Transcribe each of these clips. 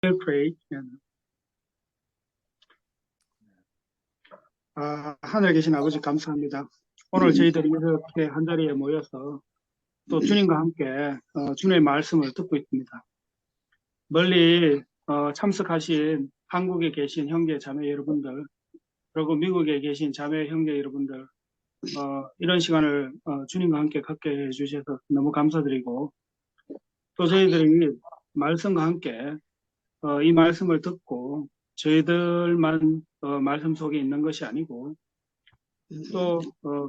pray. 하늘에 계신 아버지 감사합니다. 오늘 저희들이 이렇게 한자리에 모여서 또 주님과 함께 주님의 말씀을 듣고 있습니다. 멀리 참석하신 한국에 계신 형제 자매 여러분들, 그리고 미국에 계신 자매 형제 여러분들, 이런 시간을 주님과 함께 갖게 해주셔서 너무 감사드리고, 또 저희들이 말씀과 함께 이 말씀을 듣고 저희들만 말씀 속에 있는 것이 아니고 또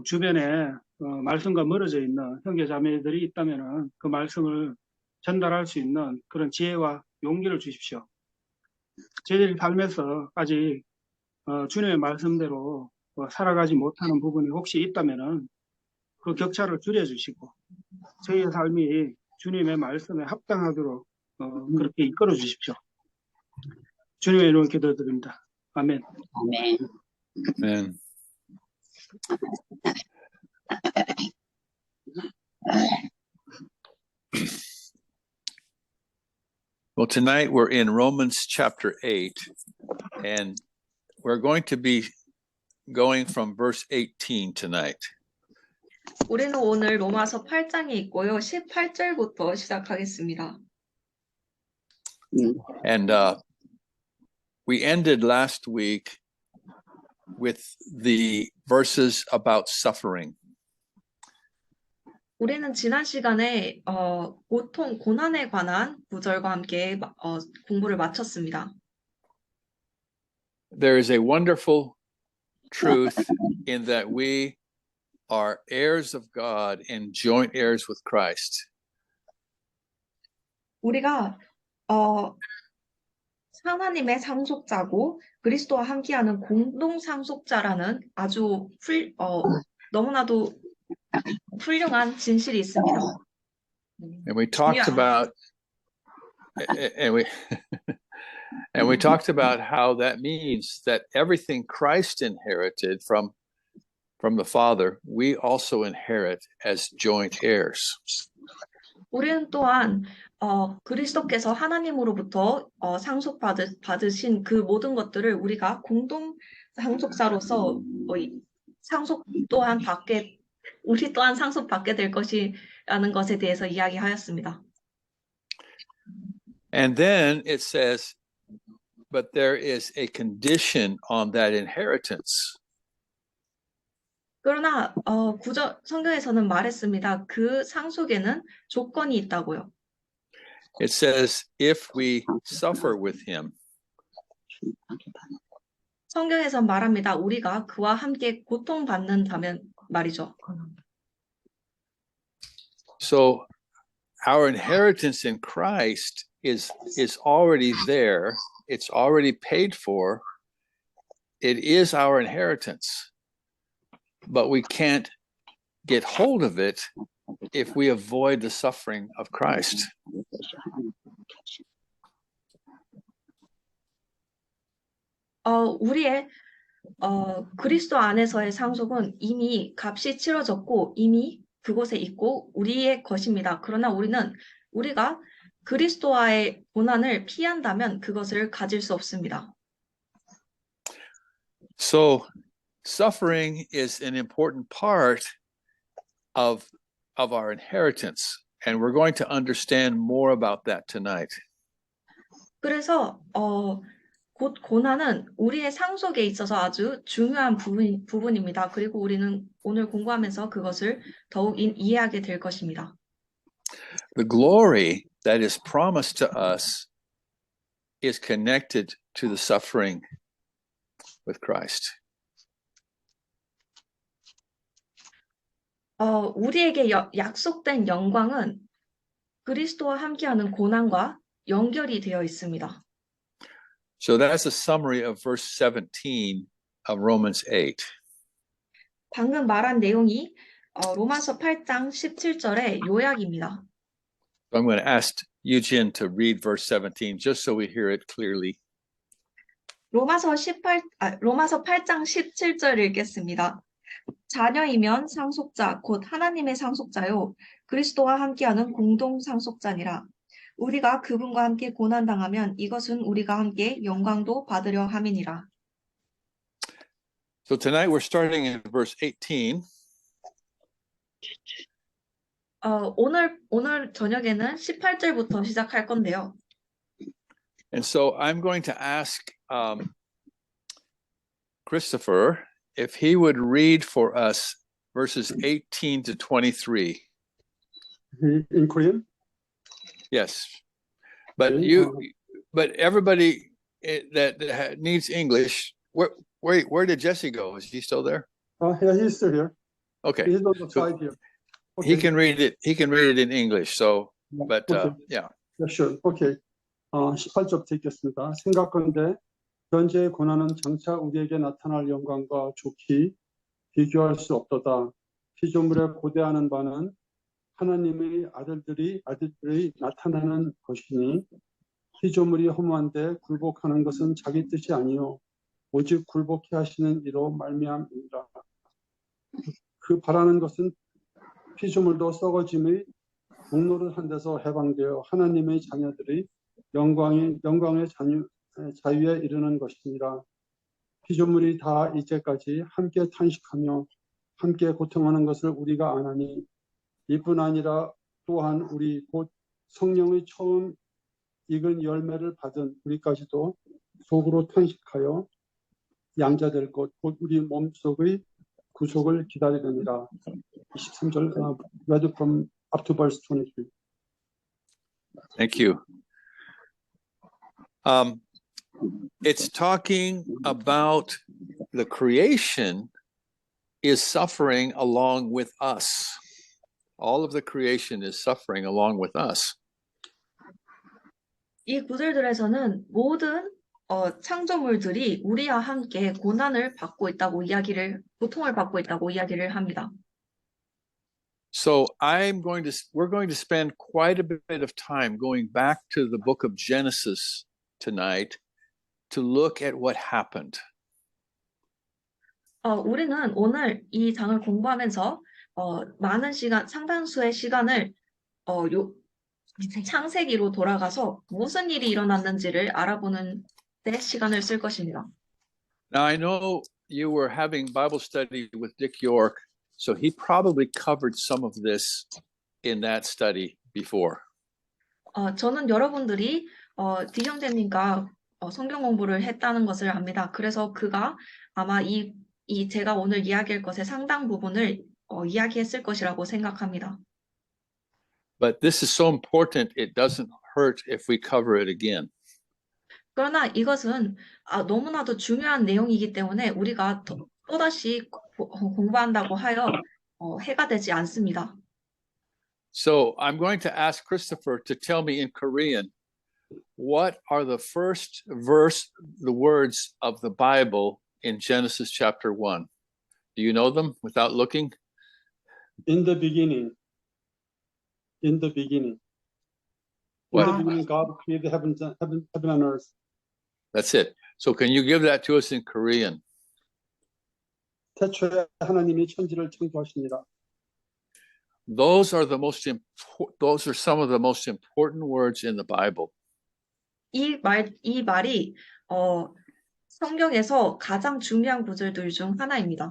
주변에 말씀과 멀어져 있는 형제 자매들이 있다면은 그 말씀을 전달할 수 있는 그런 지혜와 용기를 주십시오. 저희들 삶에서 아직 주님의 말씀대로 살아가지 못하는 부분이 혹시 있다면은 그 격차를 줄여주시고 저희의 삶이 주님의 말씀에 합당하도록 그렇게 이끌어 주십시오. 주님의 이름으로 기도드립니다. 아멘. 아멘. Amen. Well, tonight we're in Romans chapter 8, and we're going to be going from verse 18 tonight. 우리는 오늘 로마서 8장에 있고요. 18절부터 시작하겠습니다. And we ended last week with the verses about suffering. 우리는 지난 시간에 고통, 고난에 관한 구절과 함께 공부를 마쳤습니다. There is a wonderful truth in that we are heirs of God and joint heirs with Christ. 우리가 하나님의 상속자고 그리스도와 함께하는 공동 상속자라는 아주 너무나도 훌륭한 진실이 있습니다. And we talked about and we talked about how that means that everything Christ inherited from the Father, we also inherit as joint heirs. 우리는 또한 그리스도께서 하나님으로부터 상속받으신 그 모든 것들을 우리가 공동 상속자로서 상속 또한 우리 또한 상속받게 될 것이라는 것에 대해서 이야기하였습니다. And then it says, but there is a condition on that inheritance. 그러나 성경에서는 말했습니다. 그 상속에는 조건이 있다고요. It says, if we suffer with him. 성경에서 말합니다. 우리가 그와 함께 고통받는다면 말이죠. So our inheritance in Christ is already there. It's already paid for. It is our inheritance. But we can't get hold of it if we avoid the suffering of Christ. 우리의 그리스도 안에서의 상속은 이미 값이 치러졌고 이미 그곳에 있고 우리의 것입니다. 그러나 우리가 그리스도와의 고난을 피한다면 그것을 가질 수 없습니다. So suffering is an important part of our inheritance, and we're going to understand more about that tonight. 그래서 곧 고난은 우리의 상속에 있어서 아주 중요한 부분입니다. 그리고 우리는 오늘 공부하면서 그것을 더욱 이해하게 될 것입니다. The glory that is promised to us is connected to the suffering with Christ. 우리에게 약속된 영광은 그리스도와 함께하는 고난과 연결이 되어 있습니다. So that's a summary of verse 17 of Romans 8. 방금 말한 내용이 로마서 8장 17절의 요약입니다. So I'm going to ask Eugene to read verse 17 just so we hear it clearly. 로마서 8장 17절 읽겠습니다. 자녀이면 상속자 곧 하나님의 상속자요 그리스도와 함께하는 공동 상속자니라. 우리가 그분과 함께 고난당하면 이것은 우리가 함께 영광도 받으려 함이니라. So tonight we're starting in verse 18. 오늘 저녁에는 18절부터 시작할 건데요. And so I'm going to ask Christopher if he would read for us verses 18 to 23. In Korean? Yes. But but everybody that needs English, where did Jesse go? Is he still there? Yeah, he's still here. Okay. He's on the So side here. he can read it. He can read it in English. So, but Okay. yeah. Yeah, sure. Okay. 18절부터 읽겠습니다. 생각건대 현재의 고난은 장차 우리에게 나타날 영광과 좋게 비교할 수 없도다. 피조물에 고대하는 바는 하나님의 아들들이 나타나는 것이니 피조물이 허무한데 굴복하는 것은 자기 뜻이 아니요 오직 굴복해 하시는 이로 말미암이라. 그 바라는 것은 피조물도 썩어짐의 공로를 한 데서 해방되어 하나님의 자녀들이 영광의 자유에 이르는 것이니라. 피조물이 다 이제까지 함께 탄식하며 함께 고통하는 것을 우리가 아나니 이뿐 아니라 또한 우리 곧 성령의 처음 익은 열매를 받은 우리까지도 속으로 탄식하여 양자될 것 곧 우리 몸속의 구속을 기다리느니라. 23절 read from up to verse 23. Thank you. It's talking about the creation is suffering along with us. All of the creation is suffering along with us. 이 구절들에서는 모든 창조물들이 우리와 함께 고통을 받고 있다고 이야기를 합니다. So we're going to spend quite a bit of time going back to the book of Genesis tonight to look at what happened. 우리는 오늘 이 장을 공부하면서 상당수의 시간을 창세기로 돌아가서 무슨 일이 일어났는지를 알아보는 데 시간을 쓸 것입니다. Now I know you were having Bible study with Dick York, so he probably covered some of this in that study before. 저는 여러분들이 디형제님과 성경 공부를 했다는 것을 압니다. 그래서 그가 아마 제가 오늘 이야기할 것의 상당 부분을 이야기했을 것이라고 생각합니다. But this is so important, it doesn't hurt if we cover it again. 그러나 이것은 너무나도 중요한 내용이기 때문에 우리가 또다시 공부한다고 하여 해가 되지 않습니다. So I'm going to ask Christopher to tell me in Korean, what are the first the words of the Bible in Genesis chapter 1? Do you know them without looking? In the beginning. In the beginning. What? In the beginning, God created heaven and earth. That's it. So can you give that to us in Korean? 태초에 하나님이 천지를 창조하시니라. Those are some of the most important words in the Bible. 이 말이 성경에서 가장 중요한 구절들 중 하나입니다.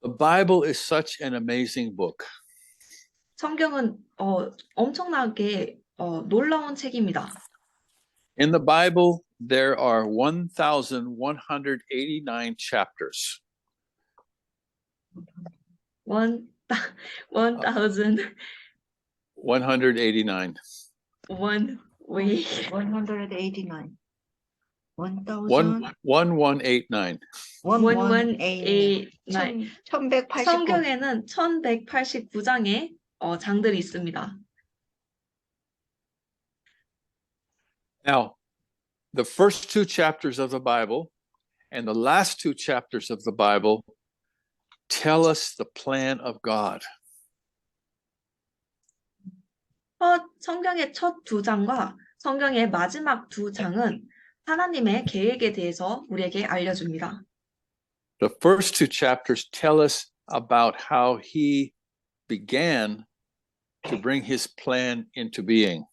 The Bible is such an amazing book. 성경은 엄청나게 놀라운 책입니다. In the Bible, there are 1,189 chapters. 1,000 189. 189. 189. 1189. 1189. 1189. 성경에는 1189장의 장들이 있습니다. Now, the first two chapters of the Bible and the last two chapters of the Bible tell us the plan of God. 성경의 첫 두 장과 성경의 마지막 두 장은 하나님의 계획에 대해서 우리에게 알려줍니다. The first two chapters tell us about how he began to bring his plan into being.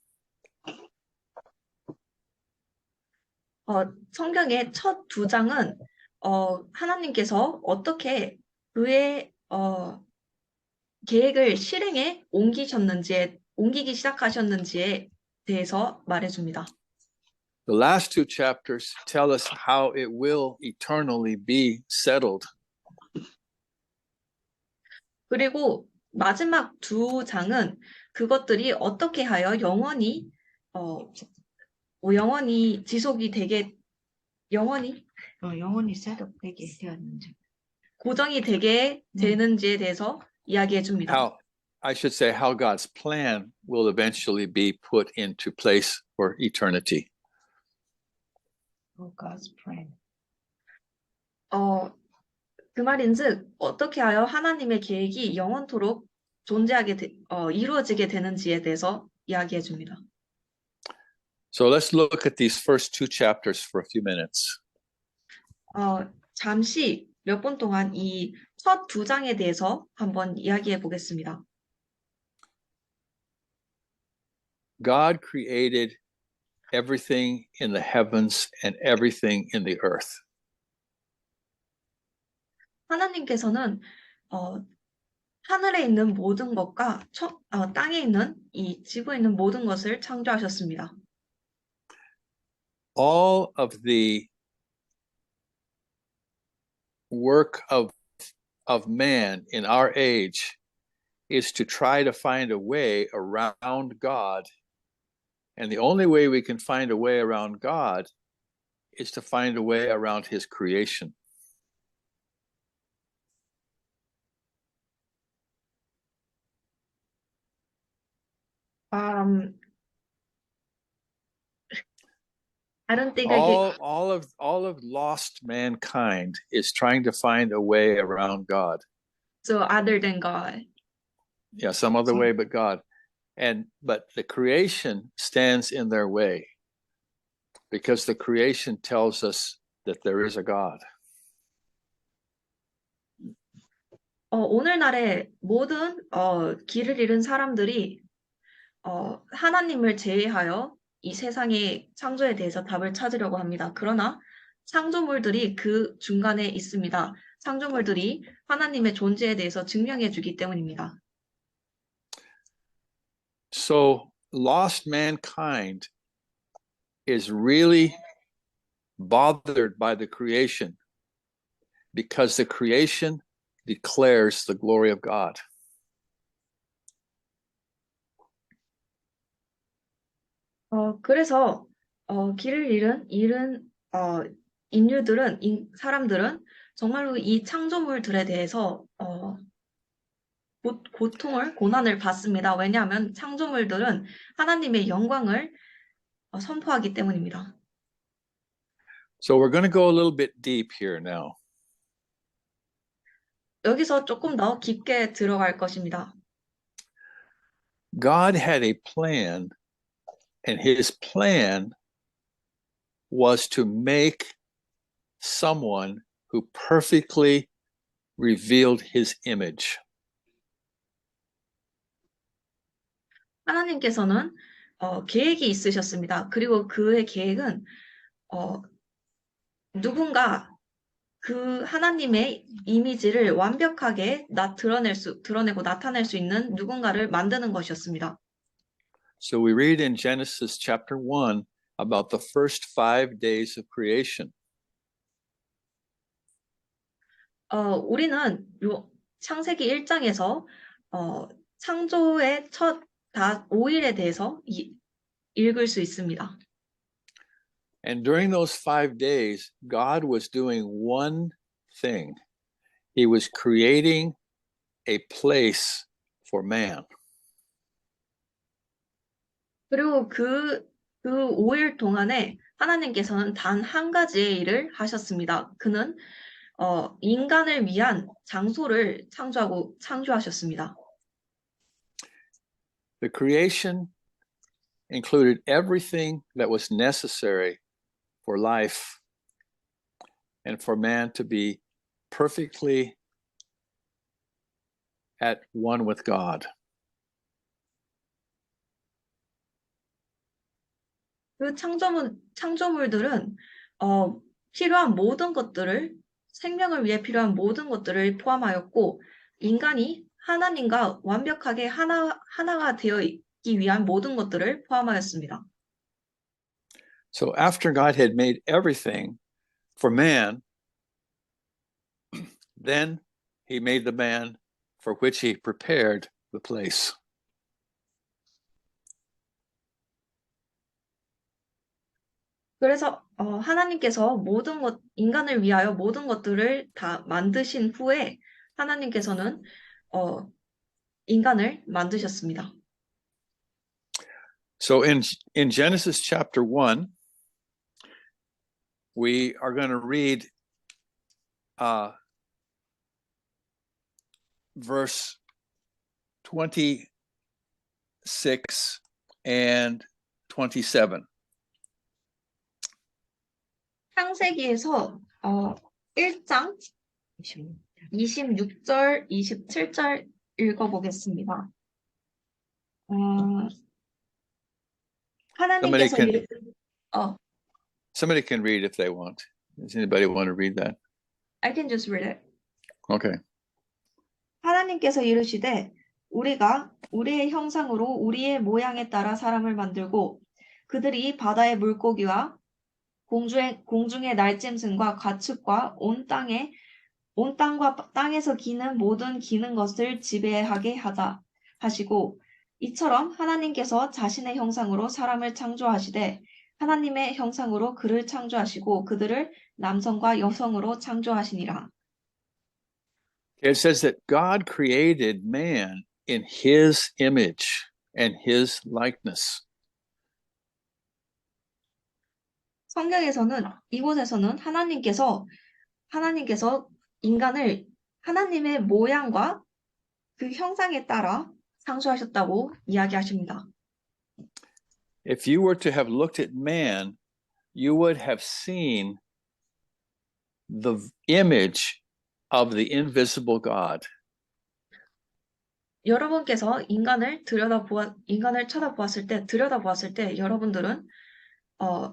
성경의 첫 두 장은 하나님께서 어떻게 그의 계획을 실행에 옮기기 시작하셨는지에 대해서 말해줍니다. The last two chapters tell us how it will eternally be settled. 그리고 마지막 두 장은 그것들이 어떻게 하여 영원히 지속이 되게 영원히 셋업되게 되었는지 고정이 되게 되는지에 대해서 이야기해 줍니다. How, I should say, how God's plan will eventually be put into place for eternity. God's plan. 그 말인즉 어떻게 하여 하나님의 계획이 영원토록 이루어지게 되는지에 대해서 이야기해 줍니다. So let's look at these first two chapters for a few minutes. 잠시 몇 분 동안 이 첫 두 장에 대해서 한번 이야기해 보겠습니다. God created everything in the heavens and everything in the earth. 하나님께서는 하늘에 있는 모든 것과 땅에 있는 이 지구에 있는 모든 것을 창조하셨습니다. All of the work of man in our age is to try to find a way around God. And the only way we can find a way around God is to find a way around his creation. I don't think all of lost mankind is trying to find a way around God. So other than God. Yeah, some other way but God. But the creation stands in their way because the creation tells us that there is a God. 오늘날의 모든 길을 잃은 사람들이 하나님을 제외하여 이 세상의 창조에 대해서 답을 찾으려고 합니다. 그러나 창조물들이 그 중간에 있습니다. 창조물들이 하나님의 존재에 대해서 증명해 주기 때문입니다. So lost mankind is really bothered by the creation because the creation declares the glory of God. 그래서 길을 잃은 사람들은 정말로 이 창조물들에 대해서 고난을 받습니다. 왜냐하면 창조물들은 하나님의 영광을 선포하기 때문입니다. So we're going to go a little bit deep here now. 여기서 조금 더 깊게 들어갈 것입니다. God had a plan, and his plan was to make someone who perfectly revealed his image. 하나님께서는 계획이 있으셨습니다. 그리고 그의 계획은 누군가 그 하나님의 이미지를 완벽하게 드러내고 나타낼 수 있는 누군가를 만드는 것이었습니다. So we read in Genesis chapter 1 about the first 5 days of creation. 우리는 창세기 1장에서 창조의 첫 5일에 대해서 읽을 수 있습니다. And during those 5 days, God was doing one thing. He was creating a place for man. 그리고 그 5일 동안에 하나님께서는 단 한 가지의 일을 하셨습니다. 그는 인간을 위한 장소를 창조하셨습니다. The creation included everything that was necessary for life and for man to be perfectly at one with God. 그 창조물들은 필요한 모든 것들을, 생명을 위해 필요한 모든 것들을 포함하였고, 인간이 하나님과 완벽하게 하나가 되어 있기 위한 모든 것들을 포함하였습니다. So after God had made everything for man, then he made the man for which he prepared the place. 그래서 하나님께서 인간을 위하여 모든 것들을 다 만드신 후에 하나님께서는 인간을 만드셨습니다. So in Genesis chapter 1, we are going to read verse 26 and 27. 창세기에서 1장 26절, 27절 읽어보겠습니다. 하나님께서 Somebody can read if they want. Does anybody want to read that? I can just read it. Okay. 하나님께서 이르시되 우리가 우리의 형상으로 우리의 모양에 따라 사람을 만들고 그들이 바다의 물고기와 공중의 날짐승과 가축과 온 땅과 땅에서 기는 모든 기는 것을 지배하게 하자 하시고 이처럼 하나님께서 자신의 형상으로 사람을 창조하시되 하나님의 형상으로 그를 창조하시고 그들을 남성과 여성으로 창조하시니라. It says that God created man in his image and his likeness. 성경에서는 이곳에서는 하나님께서 인간을 하나님의 모양과 그 형상에 따라 창조하셨다고 이야기하십니다. If you were to have looked at man, you would have seen the image of the invisible God. 여러분께서 인간을 들여다보았을 때 여러분들은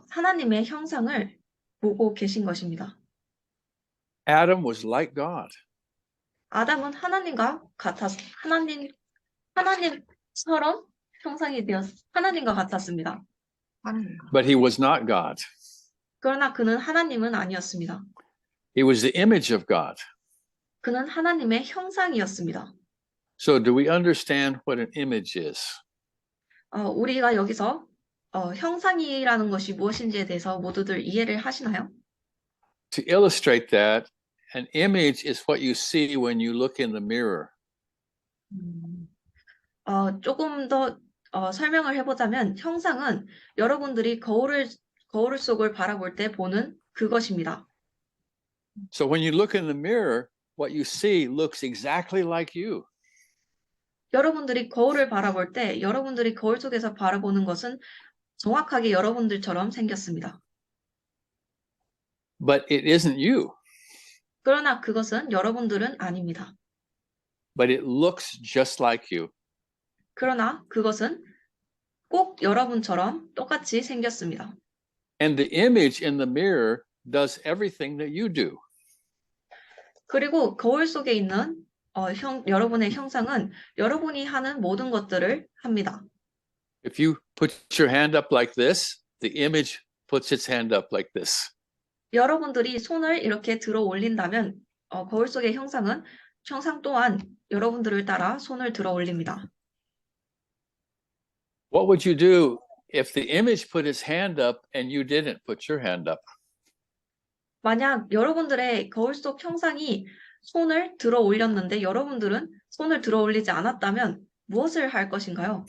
하나님의 형상을 보고 계신 것입니다. Adam was like God. 아담은 하나님처럼 형상이 하나님과 같았습니다. But he was not God. 그러나 그는 하나님은 아니었습니다. He was the image of God. 그는 하나님의 형상이었습니다. So do we understand what an image is? 우리가 여기서 형상이라는 것이 무엇인지에 대해서 모두들 이해를 하시나요? To illustrate that, an image is what you see when you look in the mirror. 조금 더 설명을 해보자면 형상은 여러분들이 거울 속을 바라볼 때 보는 그것입니다. So when you look in the mirror, what you see looks exactly like you. 여러분들이 거울을 바라볼 때 여러분들이 거울 속에서 바라보는 것은 정확하게 여러분들처럼 생겼습니다. But it isn't you. 그러나 그것은 여러분들은 아닙니다. But it looks just like you. 그러나 그것은 꼭 여러분처럼 똑같이 생겼습니다. And the image in the mirror does everything that you do. 그리고 거울 속에 있는 여러분의 형상은 여러분이 하는 모든 것들을 합니다. If you put your hand up like this, the image puts its hand up like this. 여러분들이 손을 이렇게 들어 올린다면 거울 속의 형상 또한 여러분들을 따라 손을 들어 올립니다. What would you do if the image put its hand up and you didn't put your hand up? 만약 여러분들의 거울 속 형상이 손을 들어 올렸는데 여러분들은 손을 들어 올리지 않았다면 무엇을 할 것인가요?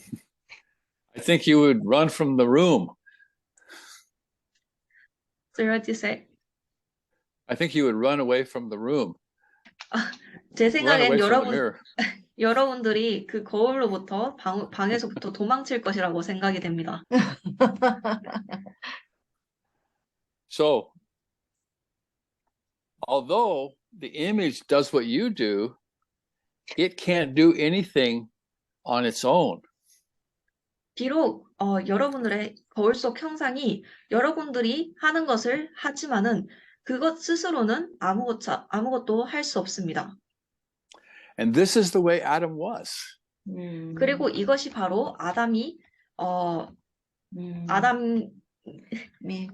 I think you would run from the room. So what do you say? I think you would run away from the room. 제 Run away 생각엔 from the mirror. 여러분들이 그 거울로부터 방에서부터 도망칠 것이라고 생각이 됩니다. So, although the image does what you do, it can't do anything on its own. 비록 여러분들의 거울 속 형상이 여러분들이 하는 것을 하지만은 그것 스스로는 아무것도 할 수 없습니다. And this is the way Adam was. 그리고 이것이 바로 아담이 아담 네,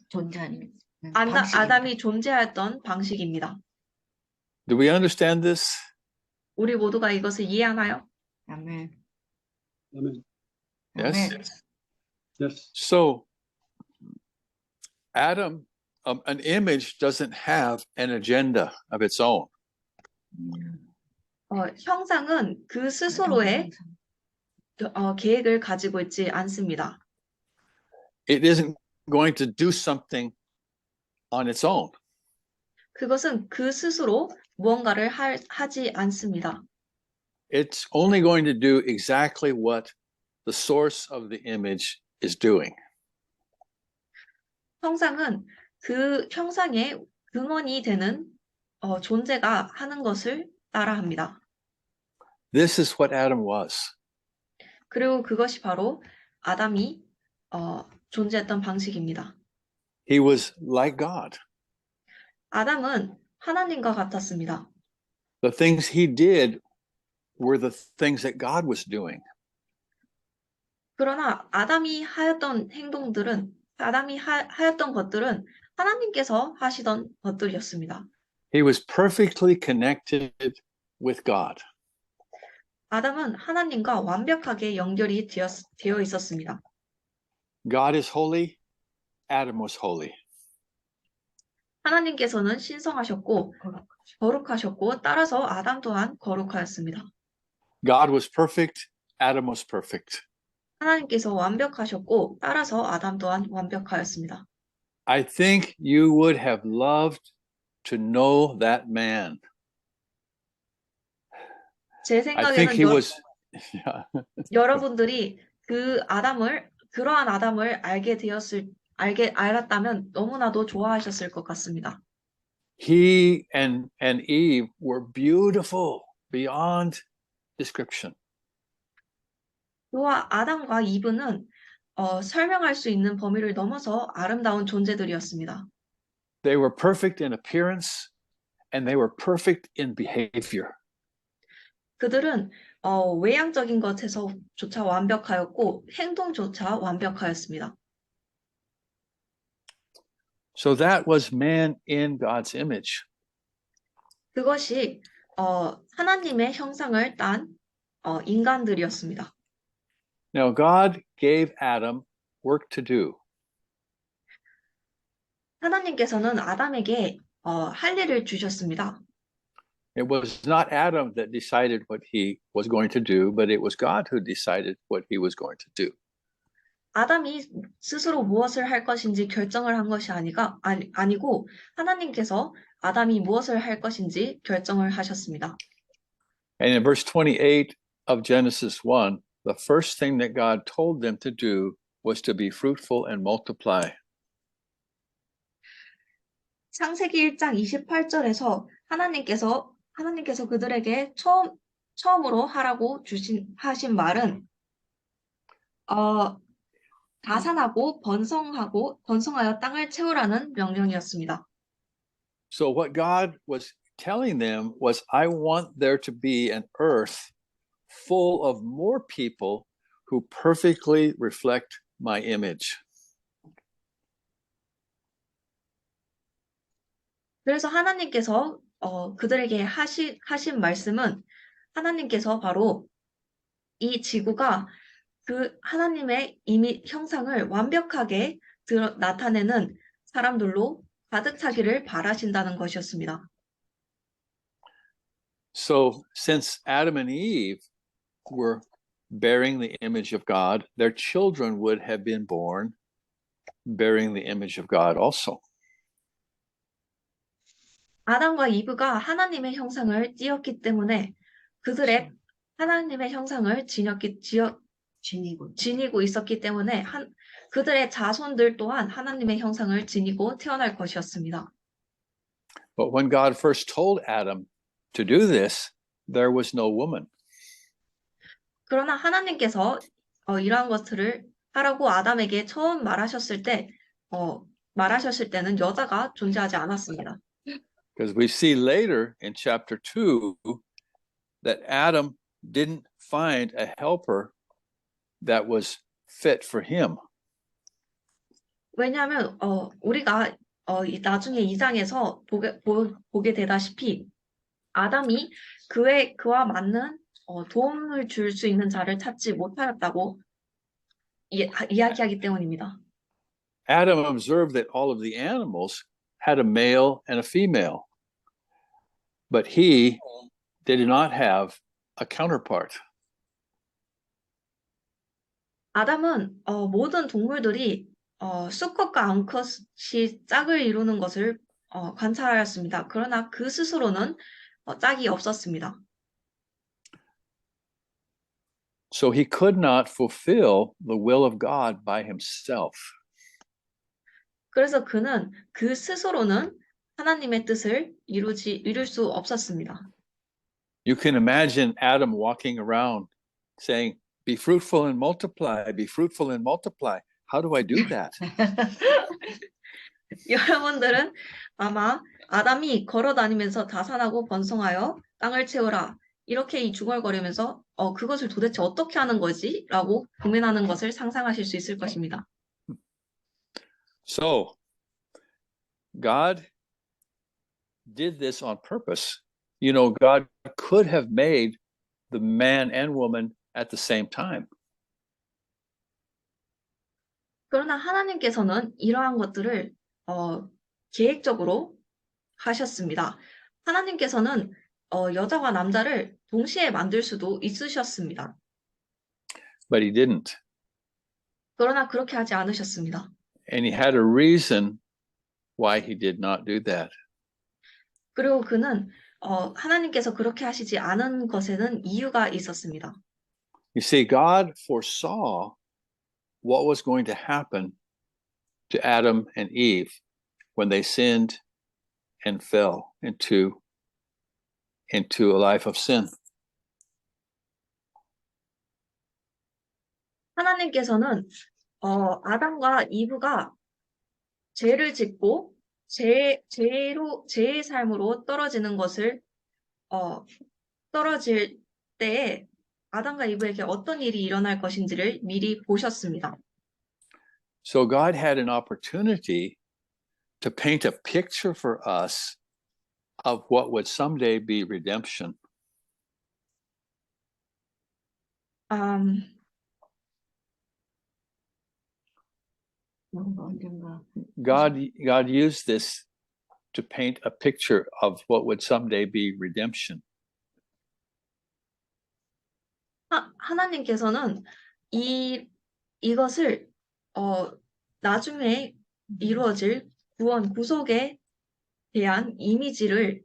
존재하는 아담이 존재했던 방식입니다. Do we understand this? 우리 모두가 이것을 이해하나요? 아멘. Amen. Yes. 아멘. Yes. So, Adam, an image doesn't have an agenda of its own. 형상은 그 스스로의 계획을 가지고 있지 않습니다. It isn't going to do something on its own. 그것은 그 스스로 무언가를 하지 않습니다. It's only going to do exactly what the source of the image is doing. 형상은 그 형상의 근원이 되는 존재가 하는 것을 따라합니다. This is what Adam was. 그리고 그것이 바로 아담이 존재했던 방식입니다. He was like God. 아담은 하나님과 같았습니다. The things he did were the things that God was doing. 그러나 아담이 하였던 행동들은 하였던 것들은 하나님께서 하시던 것들이었습니다. He was perfectly connected with God. 아담은 하나님과 완벽하게 연결이 되어 있었습니다. God is holy. Adam was holy. 하나님께서는 신성하셨고 거룩하셨고 따라서 아담 또한 거룩하였습니다. God was perfect. Adam was perfect. 하나님께서 완벽하셨고 따라서 아담 또한 완벽하였습니다. I think you would have loved to know that man. 제 I think he 생각에는 was. Yeah. 여러분들이 그러한 아담을 알았다면 너무나도 좋아하셨을 것 같습니다. He and Eve were beautiful beyond description. 그와 아담과 이브는 설명할 수 있는 범위를 넘어서 아름다운 존재들이었습니다. They were perfect in appearance and they were perfect in behavior. 그들은 외향적인 것에서조차 완벽하였고 행동조차 완벽하였습니다. So that was man in God's image. 그것이 하나님의 형상을 딴 인간들이었습니다. Now God gave Adam work to do. 하나님께서는 아담에게 할 일을 주셨습니다. It was not Adam that decided what he was going to do, but it was God who decided what he was going to do. 아담이 스스로 무엇을 할 것인지 결정을 한 것이 아니고 하나님께서 아담이 무엇을 할 것인지 결정을 하셨습니다. And in verse 28 of Genesis 1, the first thing that God told them to do was to be fruitful and multiply. 창세기 1장 28절에서 하나님께서 그들에게 처음으로 하라고 하신 말은 다산하고 번성하여 땅을 채우라는 명령이었습니다. So what God was telling them was, I want there to be an earth full of more people who perfectly reflect my image. 그래서 하나님께서 그들에게 하신 말씀은 하나님께서 바로 이 지구가 그 하나님의 형상을 완벽하게 나타내는 사람들로 가득 차기를 바라신다는 것이었습니다. So since Adam and Eve were bearing the image of God, their children would have been born bearing the image of God also. 아담과 이브가 하나님의 형상을 띠었기 때문에 그들의 하나님의 형상을 지니고 있었기 때문에 그들의 자손들 또한 하나님의 형상을 지니고 태어날 것이었습니다. But when God first told Adam to do this, there was no woman. 그러나 하나님께서 이러한 것들을 하라고 아담에게 처음 말하셨을 때는 여자가 존재하지 않았습니다. Because we see later in chapter 2 that Adam didn't find a helper that was fit for him. 왜냐하면 우리가 나중에 2장에서 보게 되다시피 아담이 그와 맞는 도움을 줄 수 있는 자를 찾지 못하였다고 이야기하기 때문입니다. Adam observed that all of the animals had a male and a female, but he did not have a counterpart. 아담은 모든 동물들이 수컷과 암컷이 짝을 이루는 것을 관찰하였습니다. 그러나 그 스스로는 짝이 없었습니다. So he could not fulfill the will of God by himself. 그래서 그는 그 스스로는 하나님의 뜻을 이룰 수 없었습니다. You can imagine Adam walking around saying, "Be fruitful and multiply, be fruitful and multiply." How do I do that? 여러분들은 아마 아담이 걸어 다니면서 다산하고 번성하여 땅을 채우라. 이렇게 이 중얼거리면서 그것을 도대체 어떻게 하는 거지? 라고 고민하는 것을 상상하실 수 있을 것입니다. So, God did this on purpose. You know, God could have made the man and woman at the same time. 그러나 하나님께서는 이러한 것들을 계획적으로 하셨습니다. 하나님께서는 여자와 남자를 동시에 만들 수도 있으셨습니다. But he didn't. 그러나 그렇게 하지 않으셨습니다. And he had a reason why he did not do that. 그리고 그는 하나님께서 그렇게 하시지 않은 것에는 이유가 있었습니다. You see, God foresaw what was going to happen to Adam and Eve when they sinned and fell into a life of sin. 하나님께서는 아담과 이브가 죄를 짓고 죄의 삶으로 떨어질 때에 아담과 이브에게 어떤 일이 일어날 것인지를 미리 보셨습니다. So God had an opportunity to paint a picture for us of what would someday be redemption. 언젠가 God used this to paint a picture of what would someday be redemption. 하나님께서는 이것을 나중에 이루어질 구속에 대한 이미지를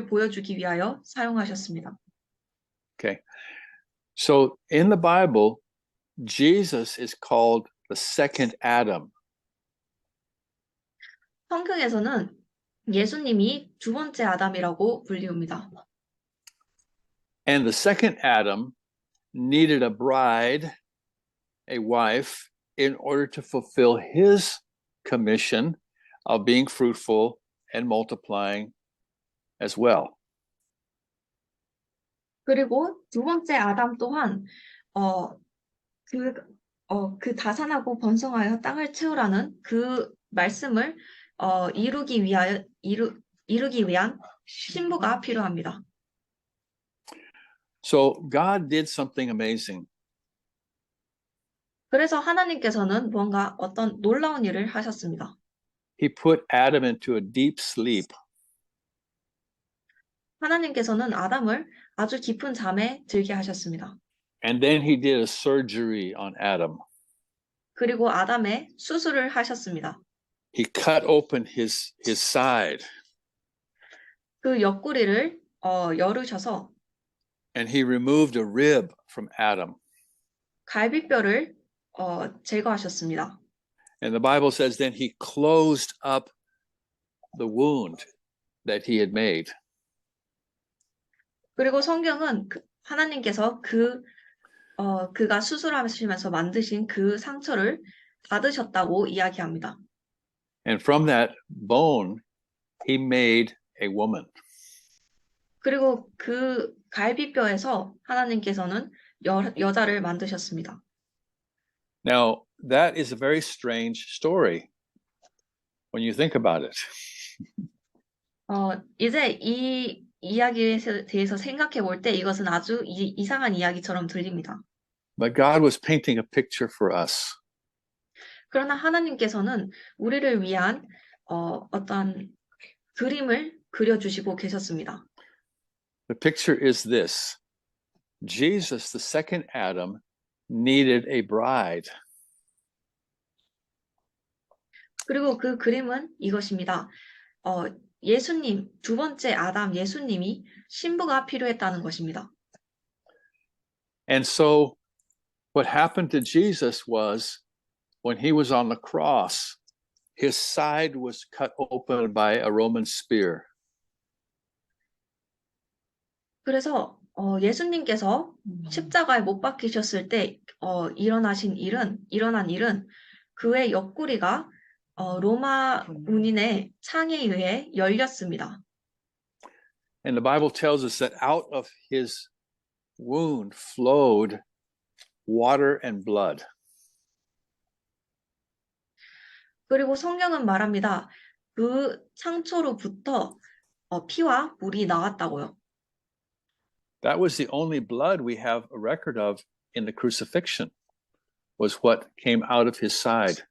보여주기 위하여 사용하셨습니다. Okay. So in the Bible, Jesus is called the second Adam. 성경에서는 예수님이 두 번째 아담이라고 불리웁니다. And the second Adam needed a bride, a wife, in order to fulfill his commission of being fruitful and multiplying as well. 그리고 두 번째 아담 또한 그 다산하고 번성하여 땅을 채우라는 그 말씀을 이루기 위한 신부가 필요합니다. So God did something amazing. 그래서 하나님께서는 뭔가 어떤 놀라운 일을 하셨습니다. He put Adam into a deep sleep. 하나님께서는 아담을 아주 깊은 잠에 들게 하셨습니다. And then he did a surgery on Adam. 그리고 아담의 수술을 하셨습니다. He cut open his side. 그 옆구리를 열으셔서 And he removed a rib from Adam. 갈비뼈를 제거하셨습니다. And the Bible says then he closed up the wound that he had made. 그리고 성경은 하나님께서 그 그가 수술하시면서 만드신 그 상처를 닫으셨다고 이야기합니다. And from that bone, he made a woman. 그리고 그 갈비뼈에서 하나님께서는 여자를 만드셨습니다. Now, that is a very strange story when you think about it. 이제 이 이야기에 대해서 생각해 볼 때 이것은 아주 이상한 이야기처럼 들립니다. But God was painting a picture for us. 그러나 하나님께서는 우리를 위한 어떤 그림을 그려주시고 계셨습니다. The picture is this. Jesus, the second Adam, needed a bride. 그리고 그 그림은 이것입니다. 예수님, 두 번째 아담 예수님이 신부가 필요했다는 것입니다. And so what happened to Jesus was when he was on the cross, his side was cut open by a Roman spear. 그래서 예수님께서 십자가에 못 박히셨을 때 일어난 일은 그의 옆구리가 로마 군인의 창에 의해 열렸습니다. And the Bible tells us that out of his wound flowed water and blood. 그리고 성경은 말합니다. 그 상처로부터 피와 물이 나왔다고요. That was the only blood we have a record of in the crucifixion, was what came out of his side.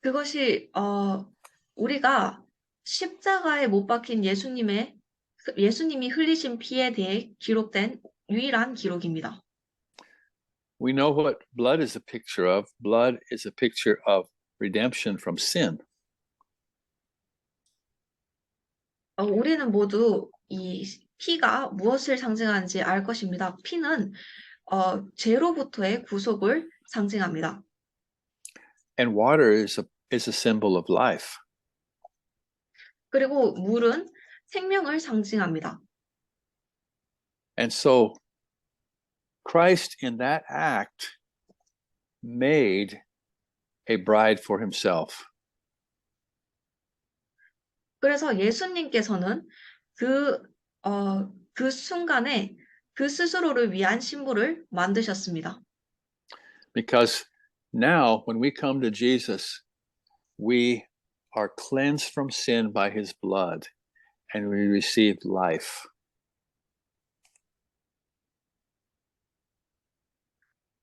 그것이 우리가 십자가에 못 박힌 예수님이 흘리신 피에 대해 기록된 유일한 기록입니다. We know what blood is a picture of. Blood is a picture of redemption from sin. 우리는 모두 이 피가 무엇을 상징하는지 알 것입니다. 피는 죄로부터의 구속을 상징합니다. And water is a symbol of life. 그리고 물은 생명을 상징합니다. And so Christ in that act made a bride for himself. 그래서 예수님께서는 그 순간에 그 스스로를 위한 신부를 만드셨습니다. Because now when we come to Jesus, we are cleansed from sin by his blood and we receive life.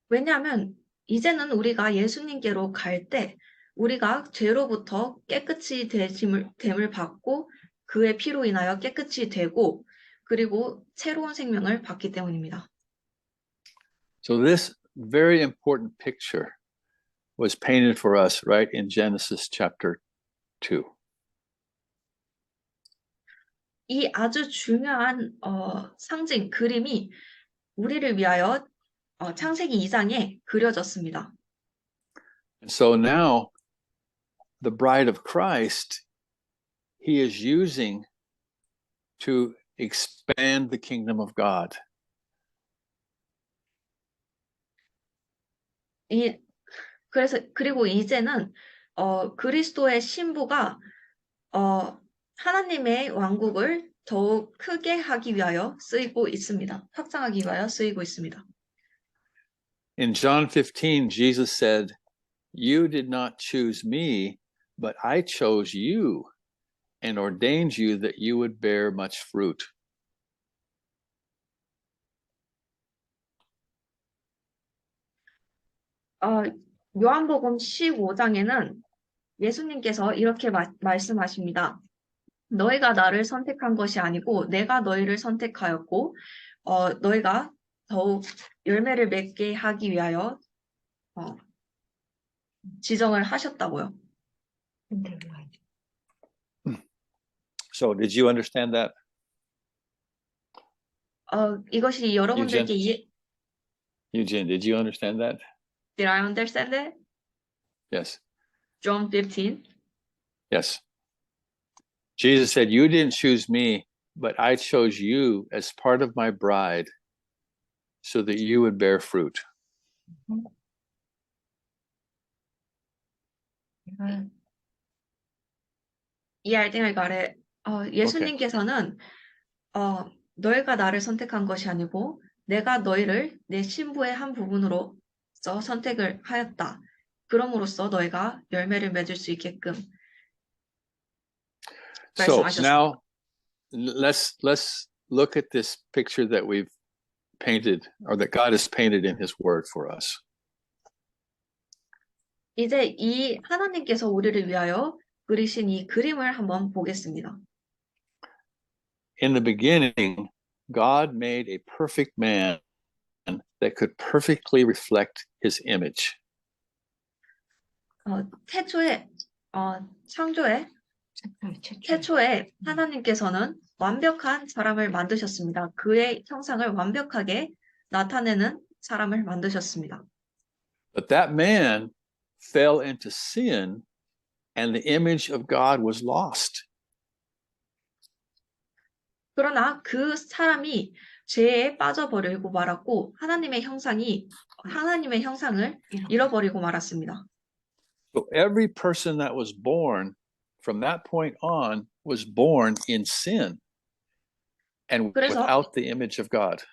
왜냐하면 이제는 우리가 예수님께로 갈 때 우리가 죄로부터 깨끗이 됨을 받고 그의 피로 인하여 깨끗이 되고 그리고 새로운 생명을 받기 때문입니다. So this very important picture was painted for us right in Genesis chapter 2. 이 아주 중요한 상징, 그림이 우리를 위하여 창세기 2장에 그려졌습니다. And so now the bride of Christ, he is using to expand the kingdom of God. 그리고 이제는 그리스도의 신부가 하나님의 왕국을 더욱 크게 하기 위하여 쓰이고 있습니다. 확장하기 위하여 쓰이고 있습니다. In John 15, Jesus said, "You did not choose me, but I chose you and ordained you that you would bear much fruit." 요한복음 15장에는 예수님께서 이렇게 말씀하십니다. 너희가 나를 선택한 것이 아니고 내가 너희를 선택하였고 너희가 더욱 열매를 맺게 하기 위하여 지정을 하셨다고요. So did you understand that? 이것이 여러분들께 Eugene, did you understand that? Did I understand it? Yes. John 15. Yes. Jesus said, "You didn't choose me, but I chose you as part of my bride, so that you would bear fruit. 내가 I think I got it. 예수님께서는 너희가 나를 선택한 것이 아니고 내가 너희를 내 신부의 한 부분으로서 선택을 하였다. 그럼으로써 너희가 열매를 맺을 수 있게끔 So 말씀하셨습니다. now let's look at this picture that we've painted, or that God has painted in His Word for us. 이제 이 하나님께서 우리를 위하여 그리신 이 그림을 한번 보겠습니다. In the beginning, God made a perfect man that could perfectly reflect His image. 창조의 태초에 하나님께서는 완벽한 사람을 만드셨습니다. 그의 형상을 완벽하게 나타내는 사람을 만드셨습니다. But that man fell into sin, and the image of God was lost. 그러나 그 사람이 죄에 빠져버리고 말았고 하나님의 형상을 잃어버리고 말았습니다. So every person that was born from that point on was born in sin and 그래서- without the image of God.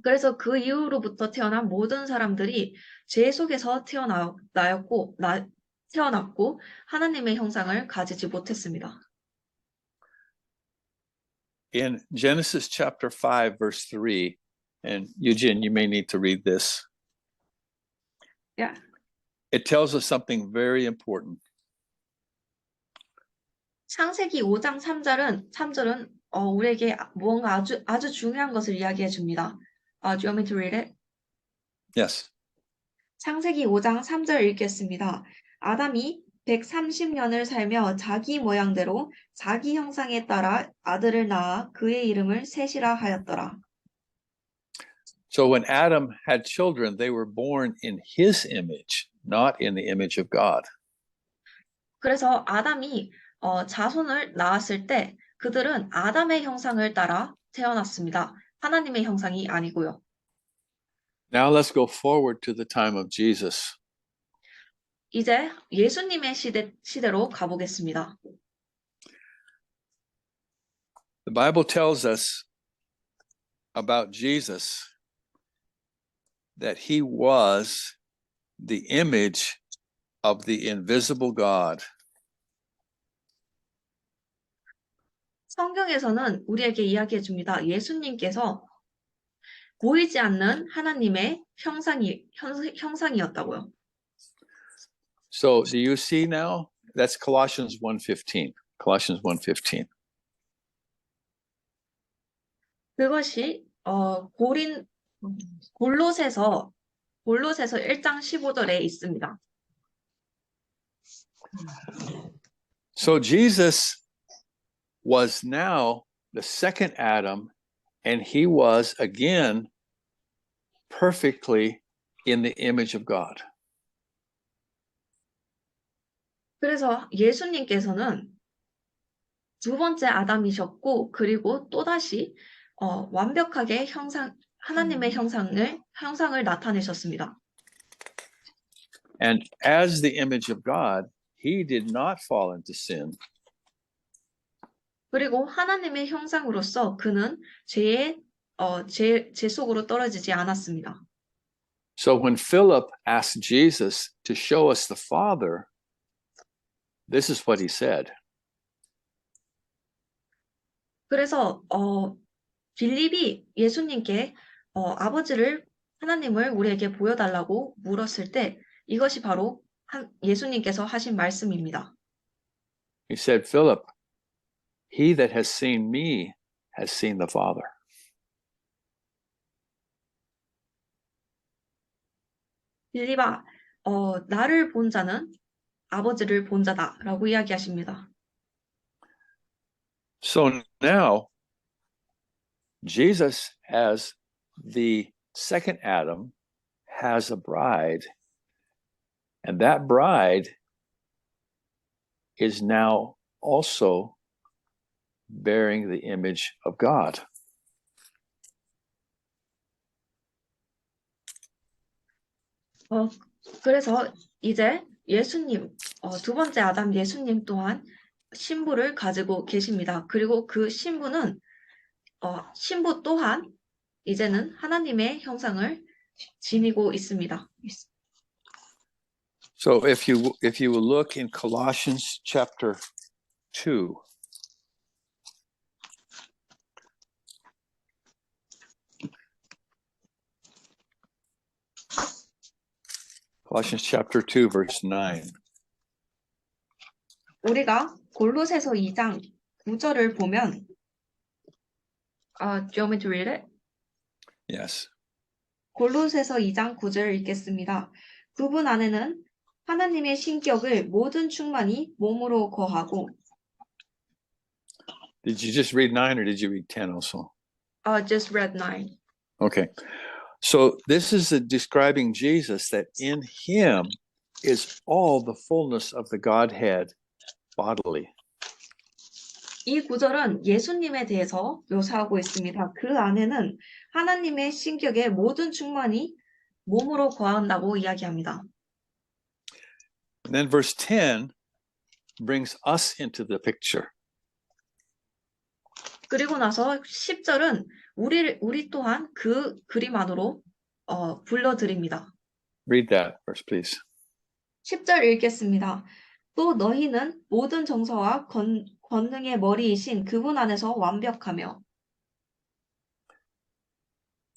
그래서 그 이후로부터 태어난 모든 사람들이 죄 속에서 태어났고 하나님의 형상을 가지지 못했습니다. In Genesis chapter 5, verse 3, and Eugene, you may need to read this. Yeah. It tells us something very important. 창세기 5장 3절은 우리에게 무언가 아주 중요한 것을 이야기해 줍니다. Do you want me to read it? Yes. 창세기 5장 3절 읽겠습니다. 아담이 130년을 살며 자기 모양대로 자기 형상에 따라 아들을 낳아 그의 이름을 셋이라 하였더라. So when Adam had children, they were born in his image, not in the image of God. 그래서 아담이 자손을 낳았을 때 그들은 아담의 형상을 따라 태어났습니다. 하나님의 형상이 아니고요. Now let's go forward to the time of Jesus. 이제 예수님의 시대로 가보겠습니다. The Bible tells us about Jesus that he was the image of the invisible God. 성경에서는 우리에게 이야기해 줍니다. 예수님께서 보이지 않는 하나님의 형상이었다고요. So do you see now? That's Colossians 1:15. Colossians 1:15. 그것이 골로새서 1장 15절에 있습니다. So Jesus was now the second Adam, and he was again perfectly in the image of God. 그래서 예수님께서는 두 번째 아담이셨고 그리고 또다시 완벽하게 하나님의 형상을 나타내셨습니다. And as the image of God, he did not fall into sin. 그리고 하나님의 형상으로서 그는 죄 속으로 떨어지지 않았습니다. So when Philip asked Jesus to show us the Father, this is what he said. 그래서 빌립이 예수님께 하나님을 우리에게 보여달라고 물었을 때 이것이 바로 예수님께서 하신 말씀입니다. He said, Philip, he that has seen me has seen the Father. 빌립아, 나를 본 자는 아버지를 본 자다라고 이야기하십니다. So now, Jesus, as the second Adam, has a bride, and that bride is now also bearing the image of God. 그래서 이제 예수님, 두 번째 아담 예수님 또한 신부를 가지고 계십니다. 그리고 그 신부는, 신부 또한 이제는 하나님의 형상을 지니고 있습니다. So if you will look in Colossians chapter 2, Colossians chapter 2, verse 9. 우리가 골로새서 2장 9절을 보면, do you want me to read it? Yes. 골로새서 2장 9절 읽겠습니다. 그분 안에는 하나님의 신격을 모든 충만이 몸으로 거하고. Did you just read 9 or did you read 10 also? Just read 9. Okay. So this is describing Jesus, that in him is all the fullness of the Godhead bodily. 이 구절은 예수님에 대해서 묘사하고 있습니다. 그 안에는 하나님의 신격의 모든 충만이 몸으로 거한다고 이야기합니다. And then verse 10 brings us into the picture. 그리고 나서 10절은 우리 또한 그 그림 안으로 불러드립니다. Read that verse, please. 10절 읽겠습니다. 또 너희는 모든 정서와 권능의 머리이신 그분 안에서 완벽하며.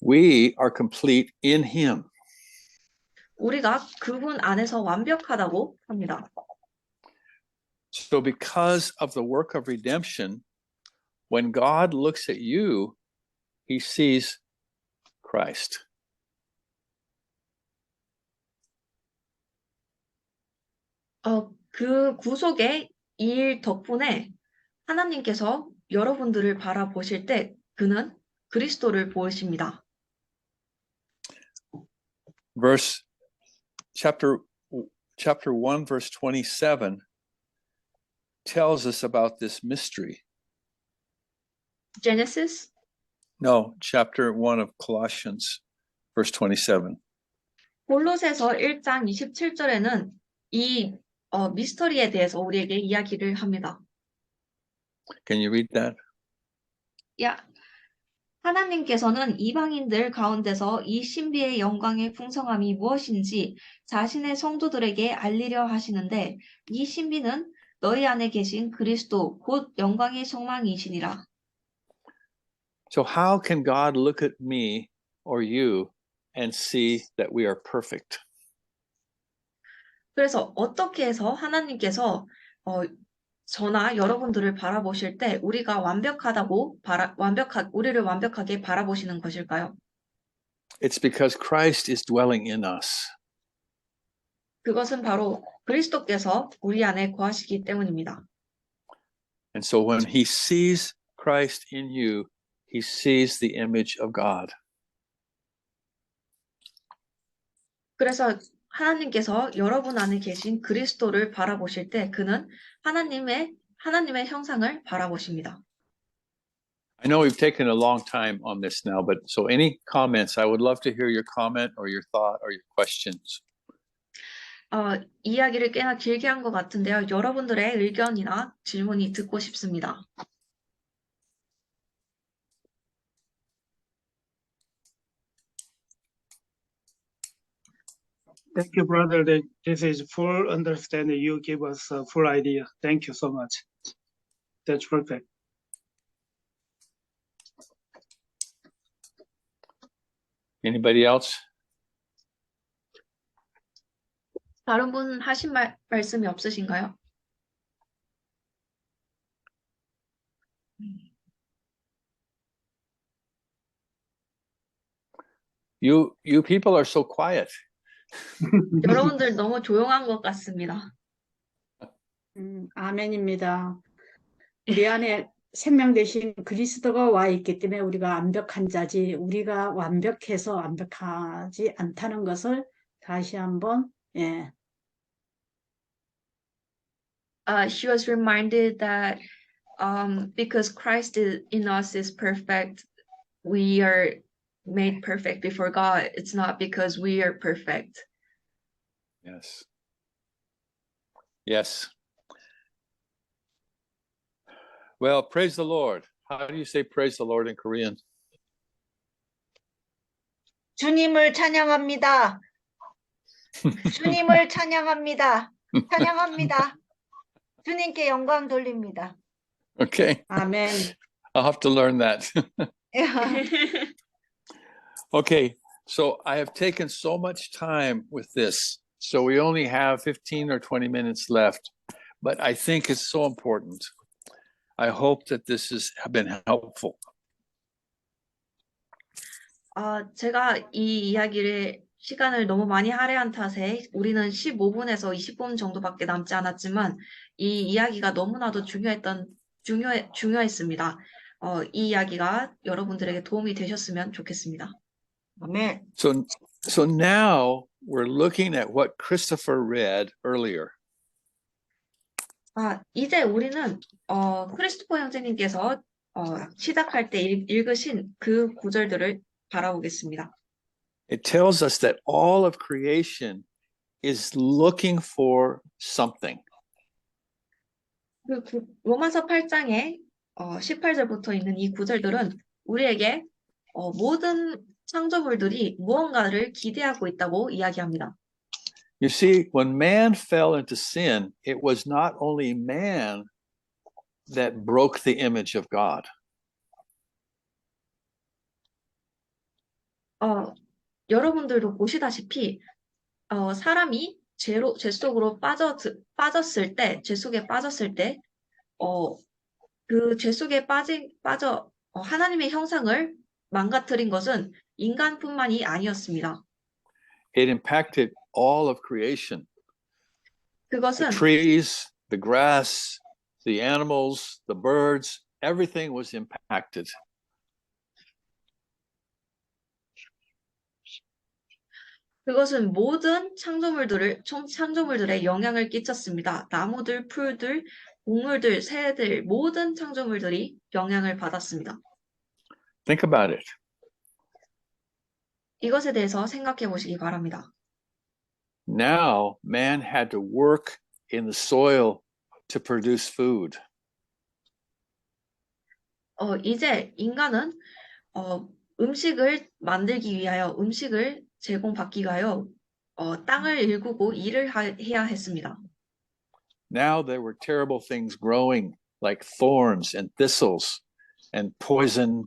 We are complete in him. 우리가 그분 안에서 완벽하다고 합니다. So because of the work of redemption, when God looks at you, he sees Christ. 그 구속의 일 덕분에 하나님께서 여러분들을 바라보실 때 그는 그리스도를 보십니다. Chapter 1, verse 27 tells us about this mystery. Genesis? No, chapter 1 of Colossians, verse 27. 골로새서 1장 27절에는 이 미스터리에 대해서 우리에게 이야기를 합니다. Can you read that? 하나님께서는 이방인들 가운데서 이 신비의 영광의 풍성함이 무엇인지 자신의 성도들에게 알리려 하시는데 이 신비는 너희 안에 계신 그리스도 곧 영광의 소망이시니라. So how can God look at me or you and see that we are perfect? 그래서 어떻게 해서 하나님께서 저나 여러분들을 바라보실 때 우리가 우리를 완벽하게 바라보시는 것일까요? It's because Christ is dwelling in us. 그것은 바로 그리스도께서 우리 안에 거하시기 때문입니다. And so when he sees Christ in you, he sees the image of God. 그래서 하나님께서 여러분 안에 계신 그리스도를 바라보실 때 그는 하나님의 형상을 바라보십니다. I know we've taken a long time on this now, but so any comments, I would love to hear your comment or your thought or your questions. 이야기를 꽤나 길게 한 것 같은데요. 여러분들의 의견이나 질문이 듣고 싶습니다. Thank you, brother. This is full understanding. You give us a full idea. Thank you so much. That's perfect. Anybody else? 다른 분 하신 말씀이 없으신가요? You people are so quiet. 여러분들 너무 조용한 것 같습니다. 아멘입니다. 우리 안에 생명 되신 그리스도가 와 있기 때문에 우리가 완벽한 자지, 우리가 완벽해서 완벽하지 않다는 것을 다시 한번 She was reminded that because Christ in us is perfect, we are made perfect before God. It's not because we are perfect. Yes. Yes. Well, praise the Lord. How do you say praise the Lord in Korean? 주님을 찬양합니다. 주님을 찬양합니다. 찬양합니다. 주님께 영광 돌립니다. Okay. 아멘. I'll have to learn that. Okay. So I have taken so much time with this. So we only have 15 or 20 minutes left, but I think it's so important. I hope that this has been helpful. 제가 이 이야기를 시간을 너무 많이 할애한 탓에 우리는 15분에서 20분 정도밖에 남지 않았지만 이 이야기가 너무나도 중요했습니다. 이 이야기가 여러분들에게 도움이 되셨으면 좋겠습니다. 아멘. So now we're looking at what Christopher read earlier. 이제 우리는 크리스토퍼 형제님께서 시작할 때 읽으신 그 구절들을 바라보겠습니다. It tells us that all of creation is looking for something. 로마서 8장에 18절부터 있는 이 구절들은 우리에게 모든 창조물들이 무언가를 기대하고 있다고 이야기합니다. You see, when man fell into sin, it was not only man that broke the image of God. 여러분들도 보시다시피 사람이 죄 속으로 빠졌을 때, 죄 속에 빠졌을 때, 그 죄 속에 빠져 하나님의 형상을 망가뜨린 것은 인간뿐만이 아니었습니다. It impacted all of creation. The 그것은 trees, the grass, the animals, the birds, everything was impacted. 그것은 모든 창조물들에 영향을 끼쳤습니다. 나무들, 풀들, 동물들, 새들, 모든 창조물들이 영향을 받았습니다. Think about it. 이것에 대해서 생각해 보시기 바랍니다. Now, man had to work in the soil to produce food. 이제 인간은 음식을 만들기 위하여, 음식을 제공받기 위하여 땅을 일구고 일을 해야 했습니다. Now there were terrible things growing like thorns and thistles and poison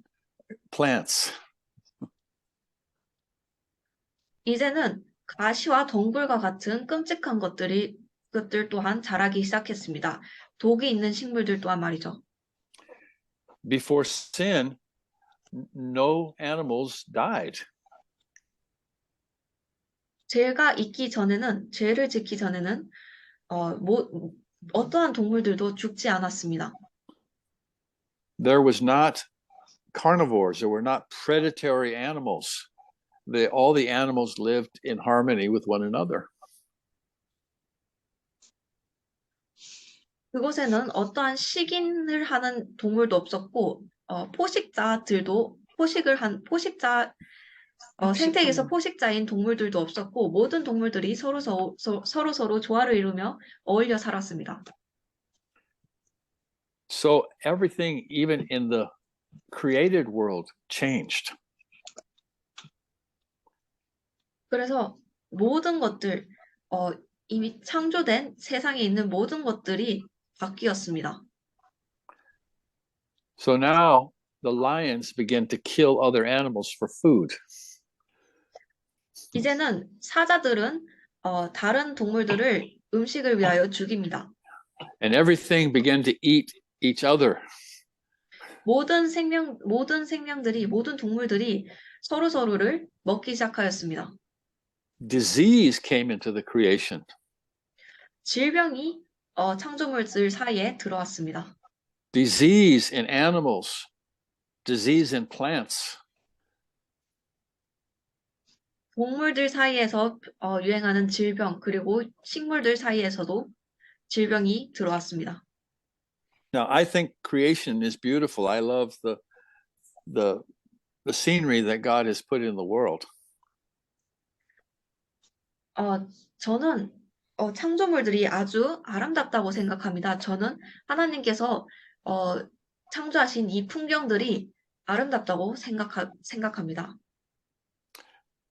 plants. 이제는 가시와 덩굴과 같은 끔찍한 것들 또한 자라기 시작했습니다. 독이 있는 식물들 또한 말이죠. Before sin, no animals died. 죄를 짓기 전에는 어떠한 동물들도 죽지 않았습니다. There was not carnivores, there were not predatory animals. All the animals lived in harmony with one another. 그곳에는 어떠한 식인을 하는 동물도 없었고 생태계에서 포식자인 동물들도 없었고 모든 동물들이 서로 조화를 이루며 어울려 살았습니다. So everything, even in the created world, changed. 그래서 모든 것들, 이미 창조된 세상에 있는 모든 것들이 바뀌었습니다. So now the lions begin to kill other animals for food. 이제는 사자들은 다른 동물들을 음식을 위하여 죽입니다. And everything began to eat each other. 모든 동물들이 서로를 먹기 시작하였습니다. Disease came into the creation. 질병이 창조물들 사이에 들어왔습니다. Disease in animals, disease in plants. 동물들 사이에서 유행하는 질병, 그리고 식물들 사이에서도 질병이 들어왔습니다. Now, I think creation is beautiful. I love the scenery that God has put in the world. 저는 창조물들이 아주 아름답다고 생각합니다. 저는 하나님께서 창조하신 이 풍경들이 아름답다고 생각합니다.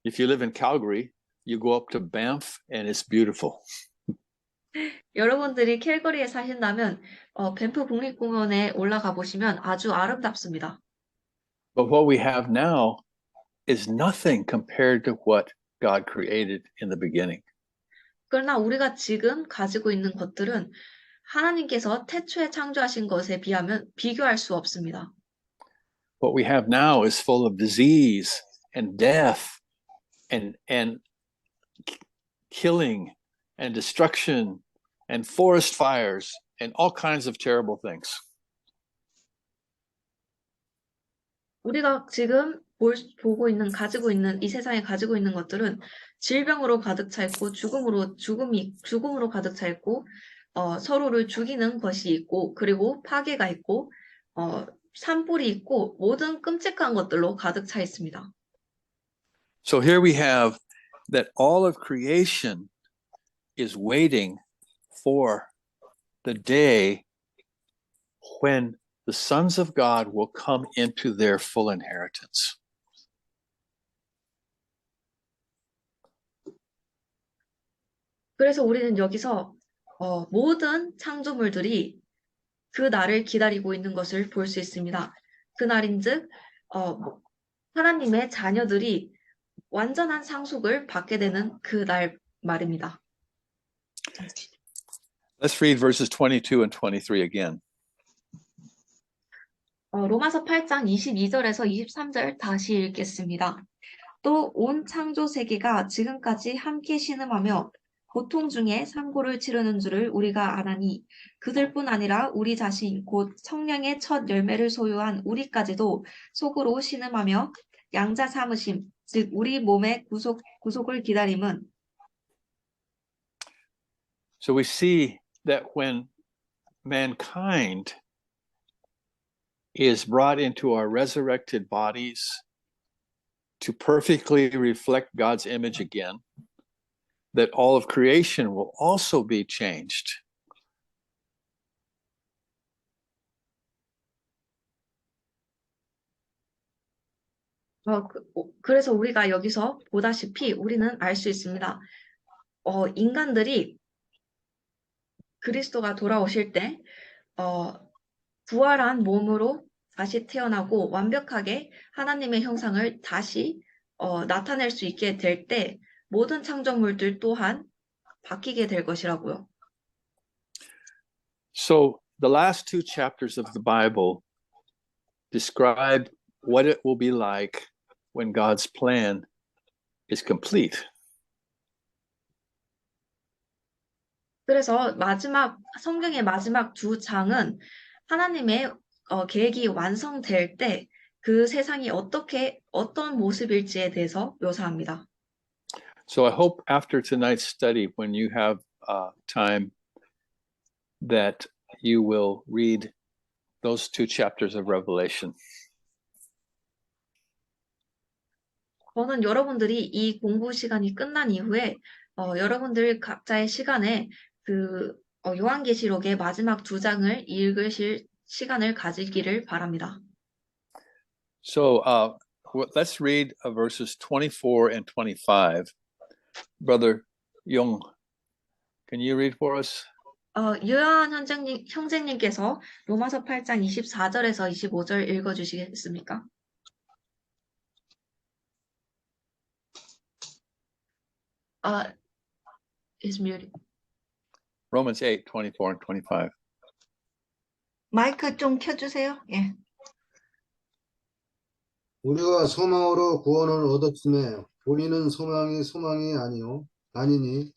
If you live in Calgary, you go up to Banff and it's beautiful. 여러분들이 캘거리에 사신다면 밴프 국립공원에 올라가 보시면 아주 아름답습니다. But what we have now is nothing compared to what God created in the beginning. 그러나 우리가 지금 가지고 있는 것들은 하나님께서 태초에 창조하신 것에 비하면 비교할 수 없습니다. What we have now is full of disease and death and killing and destruction and forest fires and all kinds of terrible things. 우리가 지금 가지고 있는 이 세상에 가지고 있는 것들은 질병으로 가득 차 있고 죽음으로 가득 차 있고 서로를 죽이는 것이 있고 그리고 파괴가 있고 산불이 있고 모든 끔찍한 것들로 가득 차 있습니다. So here we have that all of creation is waiting for the day when the sons of God will come into their full inheritance. 그래서 우리는 여기서 모든 창조물들이 그 날을 기다리고 있는 것을 볼 수 있습니다. 그 날인즉 하나님의 자녀들이 완전한 상속을 받게 되는 그 날 말입니다. Let's read verses 22 and 23 again. 로마서 8장 22절에서 23절 다시 읽겠습니다. 또 온 창조 세계가 지금까지 함께 신음하며 고통 중에 상고를 치르는 줄을 우리가 아나니 그들뿐 아니라 우리 자신 곧 성령의 첫 열매를 소유한 우리까지도 속으로 신음하며 양자 삼으심 즉 우리 몸의 구속을 기다림은 So we see that when mankind is brought into our resurrected bodies to perfectly reflect God's image again, that all of creation will also be changed. 그래서 우리가 여기서 보다시피 우리는 알 수 있습니다. 인간들이 그리스도가 돌아오실 때 부활한 몸으로 다시 태어나고 완벽하게 하나님의 형상을 다시 나타낼 수 있게 될 때 모든 창조물들 또한 바뀌게 될 것이라고요. So the last two chapters of the Bible describe what it will be like when God's plan is complete. 그래서 성경의 마지막 두 장은 하나님의 계획이 완성될 때 그 세상이 어떤 모습일지에 대해서 묘사합니다. So I hope after tonight's study, when you have time, that you will read those two chapters of Revelation. 저는 여러분들이 이 공부 시간이 끝난 이후에 여러분들 각자의 시간에 그 요한계시록의 마지막 두 장을 읽으실 시간을 가지기를 바랍니다. So let's read verses 24 and 25. Brother Young, can you read for us? 유한 형제님께서 로마서 8장 24절에서 25절 읽어주시겠습니까? Is muted. Romans 8, 24 and 25. 마이크 좀 켜주세요. 예. 우리가 소망으로 구원을 얻었음에 우리는 소망이 아니니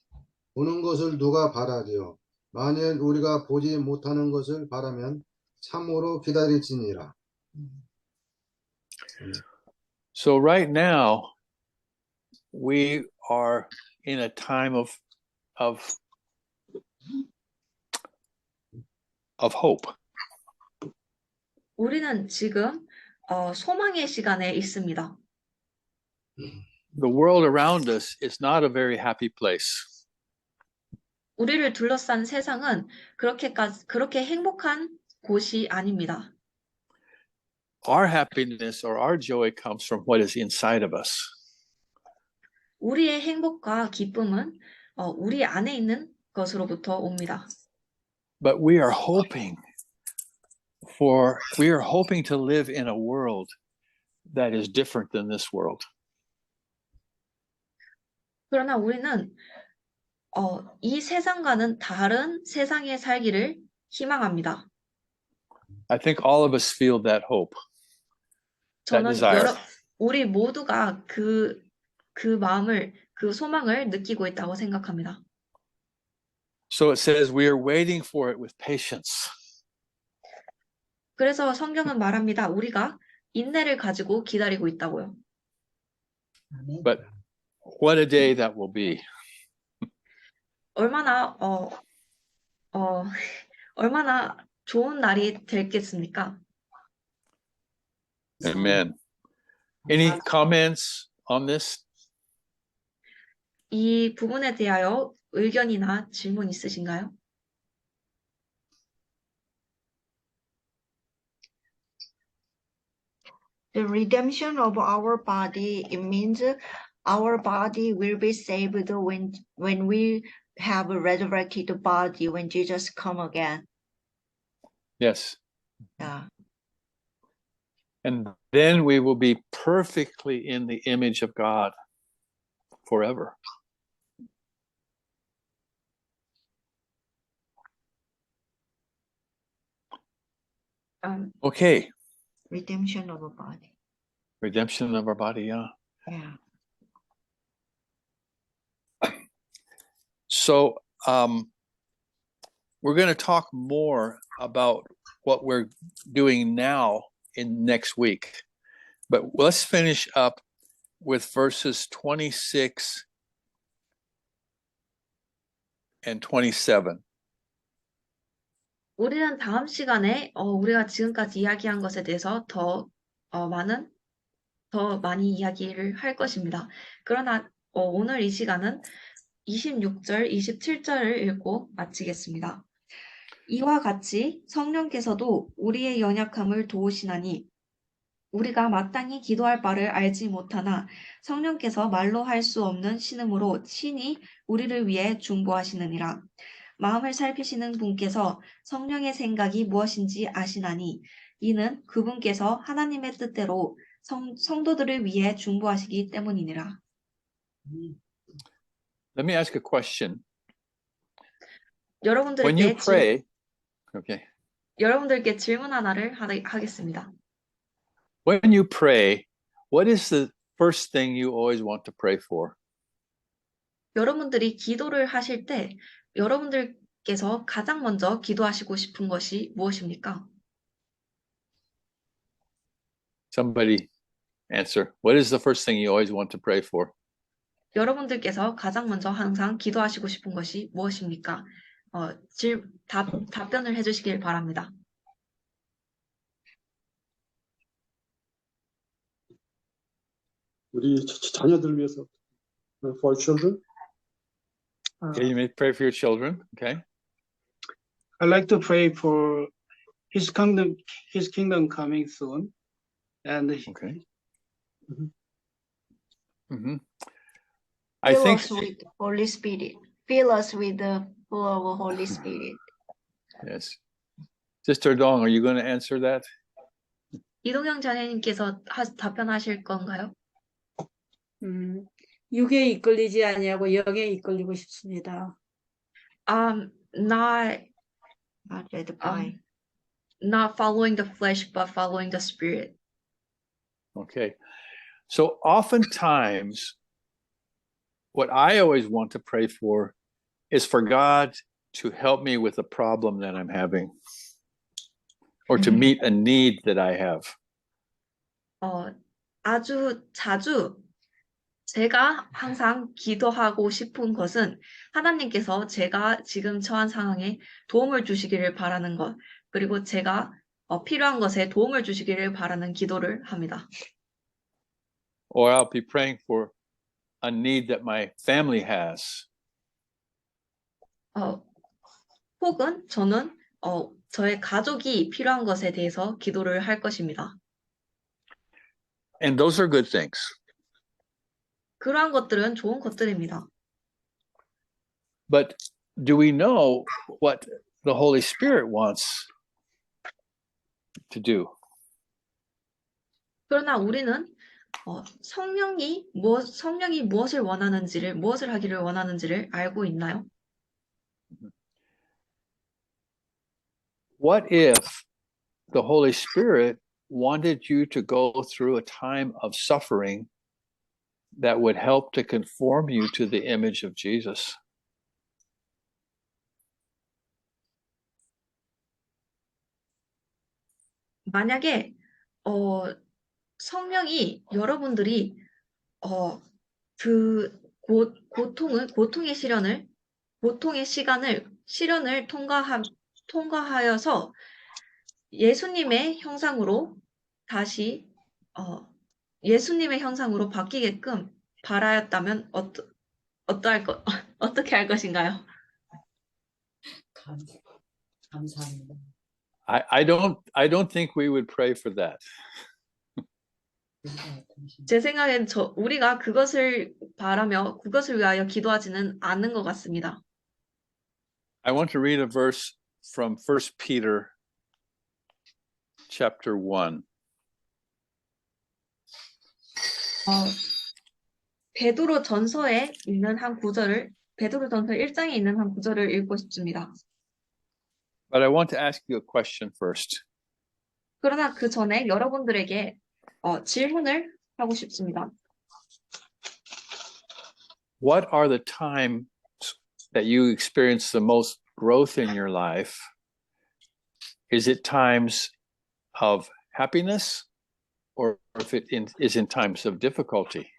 보는 것을 누가 바라리요. 만일 우리가 보지 못하는 것을 바라면 참으로 기다릴지니라. So right now, we are in a time of hope. 우리는 지금 소망의 시간에 있습니다. The world around us is not a very happy place. 우리를 둘러싼 세상은 그렇게 행복한 곳이 아닙니다. Our happiness or our joy comes from what is inside of us. 우리의 행복과 기쁨은 우리 안에 있는 것으로부터 옵니다. But we are hoping to live in a world that is different than this world. 그러나 우리는 이 세상과는 다른 세상에 살기를 희망합니다. I think all of us feel that hope, that 저는 desire. 우리 모두가 그 마음을, 그 소망을 느끼고 있다고 생각합니다. So it says we are waiting for it with patience. 그래서 성경은 말합니다. 우리가 인내를 가지고 기다리고 있다고요. But what a day that will be. 얼마나 좋은 날이 되겠습니까? Amen. Any comments on this? 이 부분에 대하여 의견이나 질문 있으신가요? The redemption of our body, it means our body will be saved when we have a resurrected body, when Jesus come again. Yes. Yeah. And then we will be perfectly in the image of God forever. Okay. Redemption of a body. Redemption of our body, yeah. Yeah. So we're going to talk more about what we're doing now in next week. But let's finish up with verses 26 and 27. 우리는 다음 시간에 우리가 지금까지 이야기한 것에 대해서 더 많이 이야기를 할 것입니다. 그러나 오늘 이 시간은 26절, 27절을 읽고 마치겠습니다. 이와 같이 성령께서도 우리의 연약함을 도우시나니 우리가 마땅히 기도할 바를 알지 못하나 성령께서 말로 할 수 없는 신음으로 친히 우리를 위해 중보하시느니라. 마음을 살피시는 분께서 성령의 생각이 무엇인지 아시나니 이는 그분께서 하나님의 뜻대로 성도들을 위해 중보하시기 때문이니라. Let me ask a question. When you 여러분들께 pray, okay. 여러분들께 질문 하나를 하겠습니다. When you pray, what is the first thing you always want to pray for? 여러분들이 기도를 하실 때 여러분들께서 가장 먼저 기도하시고 싶은 것이 무엇입니까? Somebody answer. What is the first thing you always want to pray for? 여러분들께서 가장 먼저 항상 기도하시고 싶은 것이 무엇입니까? 답변을 해주시길 바랍니다. 우리 자녀들 위해서 for children. Okay, you may pray for your children. Okay. I'd like to pray for His kingdom coming soon, and Okay. Mhm. I Fill think us with the Holy Spirit. Fill us with the full of Holy Spirit. yes. Sister Dong, are you going to answer that? 이동영 자매님께서 답변하실 건가요? 육에 이끌리지 아니하고 영에 이끌리고 싶습니다. Not Not led by. not following the flesh, but following the spirit. Okay. So oftentimes, what I always want to pray for is for God to help me with a problem that I'm having or to meet a need that I have. 아주 자주 제가 항상 기도하고 싶은 것은 하나님께서 제가 지금 처한 상황에 도움을 주시기를 바라는 것, 그리고 제가 필요한 것에 도움을 주시기를 바라는 기도를 합니다. Or I'll be praying for a need that my family has. 혹은 저는 저의 가족이 필요한 것에 대해서 기도를 할 것입니다. And those are good things. 그러한 것들은 좋은 것들입니다. But do we know what the Holy Spirit wants to do? 그러나 우리는 성령이 무엇을 원하는지를, 무엇을 하기를 원하는지를 알고 있나요? What if the Holy Spirit wanted you to go through a time of suffering that would help to conform you to the image of Jesus? 만약에 성령이 여러분들이 그 고통의 시련을 통과하여서 예수님의 형상으로 다시 예수님의 형상으로 바뀌게끔 바라였다면 어떻게 할 것인가요? 감사합니다. I don't think we would pray for that. 제 생각엔 우리가 그것을 바라며 그것을 위하여 기도하지는 않는 것 같습니다. I want to read a verse from 1 Peter chapter 1. 베드로전서 1장에 있는 한 구절을 읽고 싶습니다. But I want to ask you a question first. 그러나 그 전에 여러분들에게 질문을 하고 싶습니다. What are the times that you experience the most growth in your life? Is it times of happiness or if it is in times of difficulty?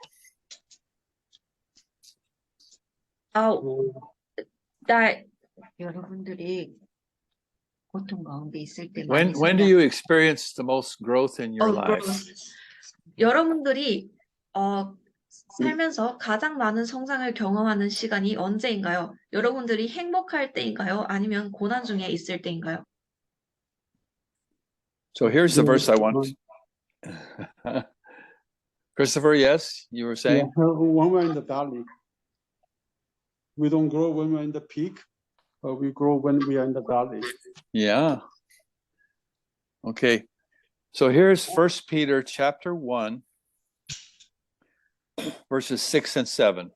여러분들이 고통 가운데 있을 때 When do you experience the most growth in your life? 여러분들이 살면서 가장 많은 성장을 경험하는 시간이 언제인가요? 여러분들이 행복할 때인가요? 아니면 고난 중에 있을 때인가요? So here's the verse I want. Christopher, yes, you were saying? Yeah, when we're in the valley, we don't grow when we're in the peak. We grow when we are in the valley. Yeah. Okay. So here's 1 Peter chapter 1, verses 6 and 7.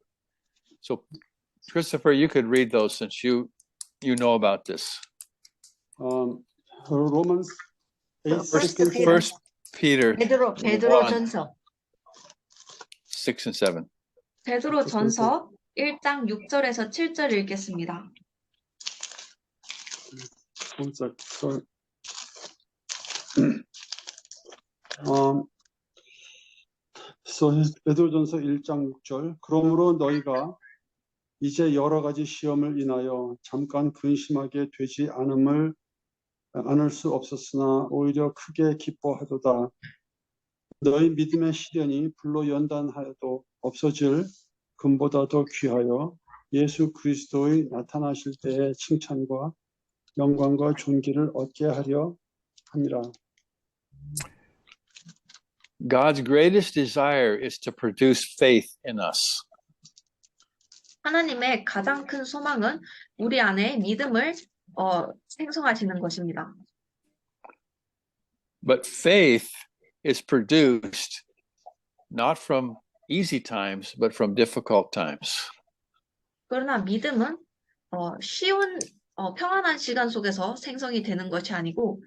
So Christopher, you could read those since you know about this. Romans 8, First Peter 베드로전서 6 and 7. 베드로전서 1장 6절에서 7절 읽겠습니다. 베드로전서 1장 6절. 그러므로 너희가 이제 여러 가지 시험을 인하여 잠깐 근심하게 되지 않을 수 없었으나 오히려 크게 기뻐하도다. 너희 믿음의 시련이 불로 연단하여도 없어질 금보다 더 귀하여 예수 그리스도의 나타나실 때의 칭찬과 영광과 존귀를 얻게 하려 함이라. God's greatest desire is to produce faith in us. 하나님의 가장 큰 소망은 우리 안에 믿음을 생성하시는 것입니다. But faith is produced not from easy times, but from difficult times. 그러나 믿음은 쉬운 평안한 시간 속에서 생성이 되는 것이 아니고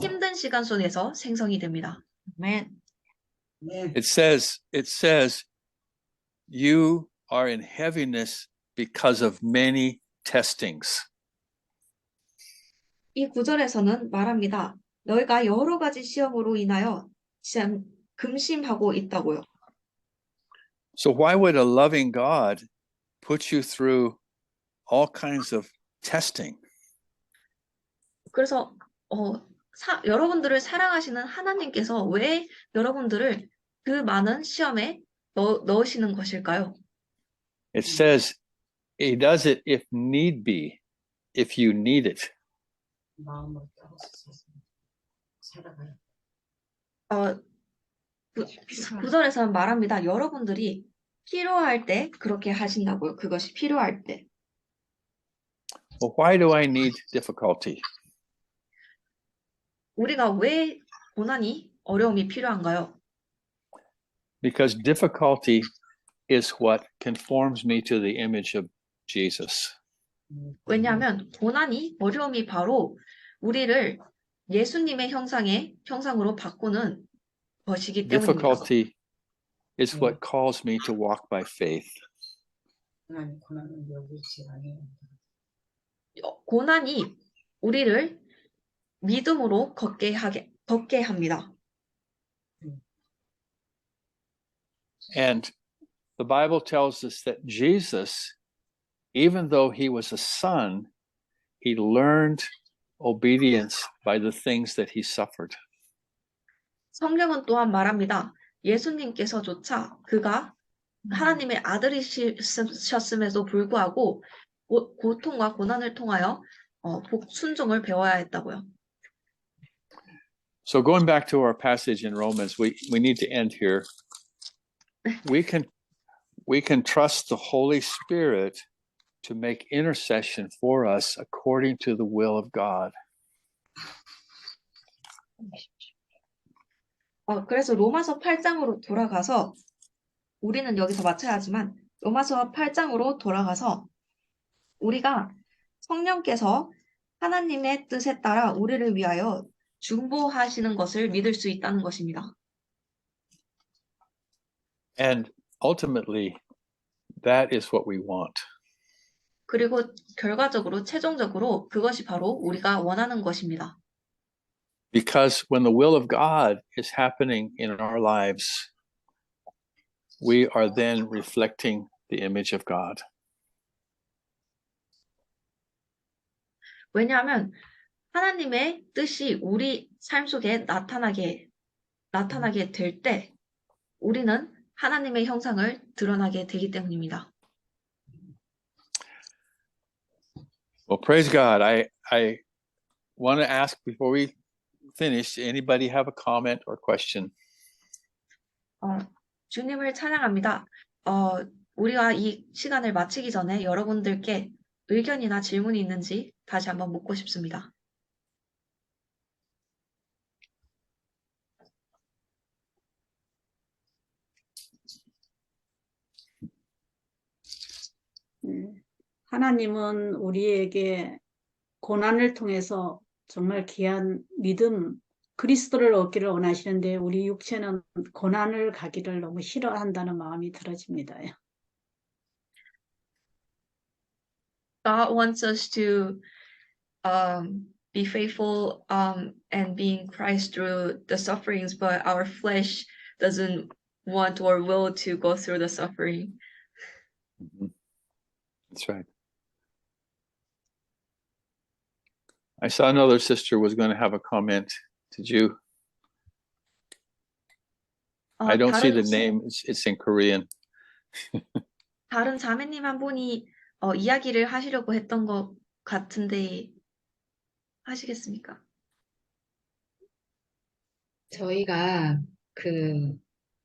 힘든 시간 속에서 생성이 됩니다. 아멘. It says, you are in heaviness because of many testings. 이 구절에서는 말합니다. 너희가 여러 가지 시험으로 인하여 금심하고 있다고요. So why would a loving God put you through all kinds of testing? 그래서 여러분들을 사랑하시는 하나님께서 왜 여러분들을 그 많은 시험에 넣으시는 것일까요? It says he does it if need be. if you need it. 구절에서는 말합니다. 여러분들이 필요할 때 그렇게 하신다고요. 그것이 필요할 때. Well, why do I need difficulty? 우리가 왜 고난이, 어려움이 필요한가요? Because difficulty is what conforms me to the image of Jesus. 왜냐하면 고난이, 어려움이 바로 우리를 예수님의 형상으로 바꾸는 것이기 때문입니다. Difficulty is what calls me to walk by faith. 고난이 우리를 믿음으로 걷게 합니다. And the Bible tells us that Jesus, even though he was a son, he learned obedience by the things that he suffered. 성경은 또한 말합니다. 예수님께서조차 그가 하나님의 아들이셨음에도 불구하고 고통과 고난을 통하여 순종을 배워야 했다고요. So going back to our passage in Romans, we need to end here. We can trust the Holy Spirit to make intercession for us according to the will of God. 그래서 로마서 8장으로 돌아가서 우리는 여기서 마쳐야 하지만 로마서 8장으로 돌아가서 우리가 성령께서 하나님의 뜻에 따라 우리를 위하여 중보하시는 것을 믿을 수 있다는 것입니다. And ultimately, that is what we want. 그리고 결과적으로 최종적으로 그것이 바로 우리가 원하는 것입니다. Because when the will of God is happening in our lives, we are then reflecting the image of God. 왜냐하면 하나님의 뜻이 우리 삶 속에 나타나게 될 때 우리는 하나님의 형상을 드러나게 되기 때문입니다. Well, praise God. I want to ask before we finish, anybody have a comment or question? 주님을 찬양합니다. 우리가 이 시간을 마치기 전에 여러분들께 의견이나 질문이 있는지 다시 한번 묻고 싶습니다. 하나님은 우리에게 고난을 통해서 정말 귀한 믿음, 그리스도를 얻기를 원하시는데 우리 육체는 고난을 가기를 너무 싫어한다는 마음이 들어집니다요. God wants us to be faithful and be in Christ through the sufferings, but our flesh doesn't want or will to go through the suffering. That's right. I saw another sister was going to have a comment. Did you? I don't see the name. It's in Korean. 다른 자매님 한 분이 이야기를 하시려고 했던 것 같은데 하시겠습니까? 저희가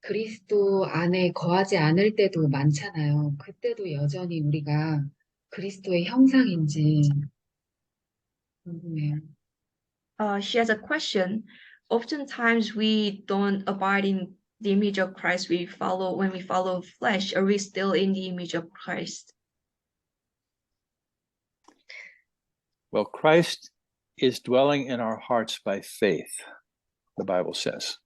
그리스도 안에 거하지 않을 때도 많잖아요. 그때도 여전히 우리가 그리스도의 형상인지 궁금해요. She has a question. Oftentimes we don't abide in the image of Christ. When we follow flesh, are we still in the image of Christ? Well, Christ is dwelling in our hearts by faith, the Bible says.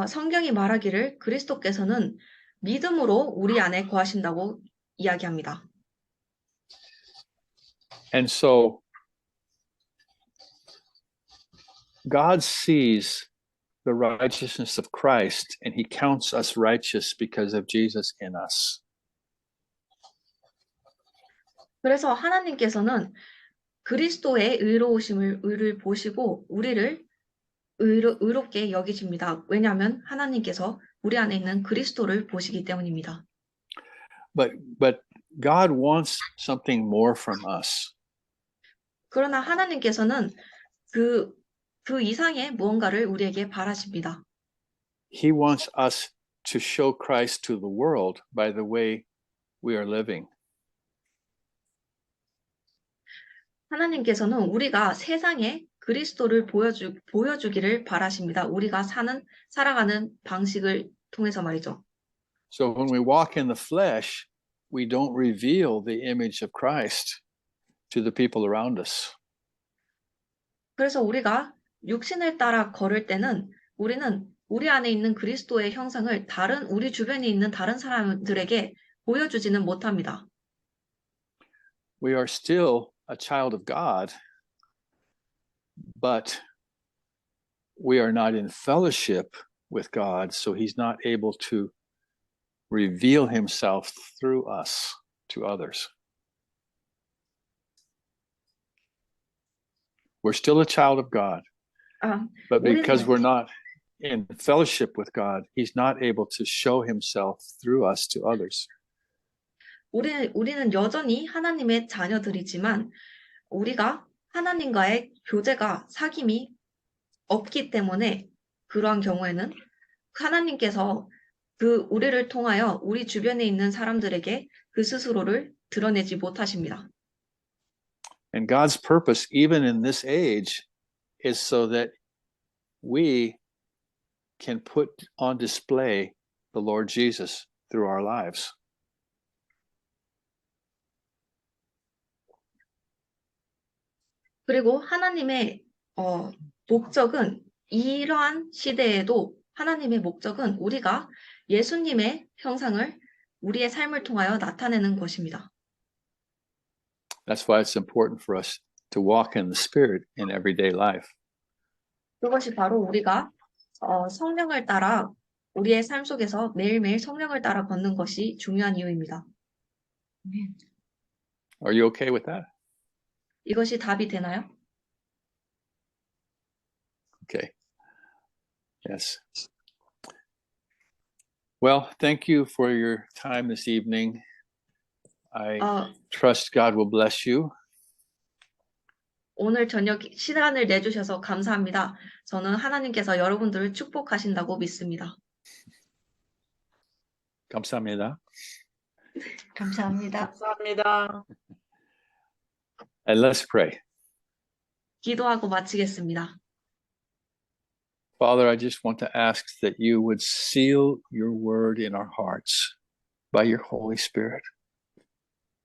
성경이 말하기를 그리스도께서는 믿음으로 우리 안에 거하신다고 이야기합니다. And so God sees the righteousness of Christ and he counts us righteous because of Jesus in us. 그래서 하나님께서는 그리스도의 의를 보시고 우리를 의롭게 여기십니다. 왜냐하면 하나님께서 우리 안에 있는 그리스도를 보시기 때문입니다. But God wants something more from us. 그러나 하나님께서는 그 이상의 무언가를 우리에게 바라십니다. He wants us to show Christ to the world by the way we are living. 하나님께서는 우리가 세상에 그리스도를 보여주기를 바라십니다. 우리가 살아가는 방식을 통해서 말이죠. So when we walk in the flesh, we don't reveal the image of Christ to the people around us. 그래서 우리가 육신을 따라 걸을 때는 우리는 우리 안에 있는 그리스도의 형상을 우리 주변에 있는 다른 사람들에게 보여주지는 못합니다. We are still a child of God, but we are not in fellowship with God, so he's not able to reveal himself through us to others. We're still a child of God, but because we're not in fellowship with God, he's not able to show himself through us to others. 우리는 여전히 하나님의 자녀들이지만 우리가 하나님과의 교제가 사귐이 없기 때문에 그러한 경우에는 하나님께서 우리를 통하여 우리 주변에 있는 사람들에게 그 스스로를 드러내지 못하십니다. And God's purpose, even in this age, is so that we can put on display the Lord Jesus through our lives. 그리고 하나님의 목적은 이러한 시대에도 하나님의 목적은 우리가 예수님의 형상을 우리의 삶을 통하여 나타내는 것입니다. That's why it's important for us to walk in the Spirit in everyday life. 그것이 바로 우리가 성령을 따라 우리의 삶 속에서 매일매일 성령을 따라 걷는 것이 중요한 이유입니다. Are you okay with that? 이것이 답이 되나요? Okay. Yes. Well, thank you for your time this evening. I trust God will bless you. 오늘 저녁 시간을 내주셔서 감사합니다. 저는 하나님께서 여러분들을 축복하신다고 믿습니다. 감사합니다. 감사합니다. 감사합니다. And let's pray. 기도하고 마치겠습니다. Father, I just want to ask that you would seal your word in our hearts by your Holy Spirit.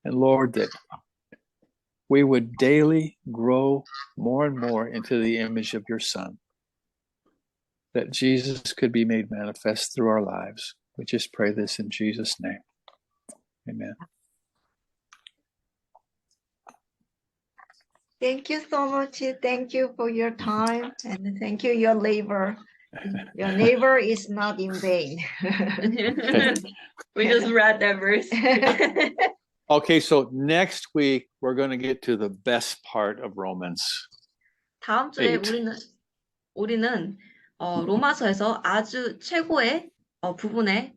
And Lord, that we would daily grow more and more into the image of your Son, that Jesus could be made manifest through our lives. We just pray this in Jesus' name. Amen. Thank you so much. Thank you for your time and thank you your labor. Your labor is not in vain. We just read that verse. Okay, so next week we're going to get to the best part of Romans. 다음 주에 8. 우리는 로마서에서 아주 최고의 부분을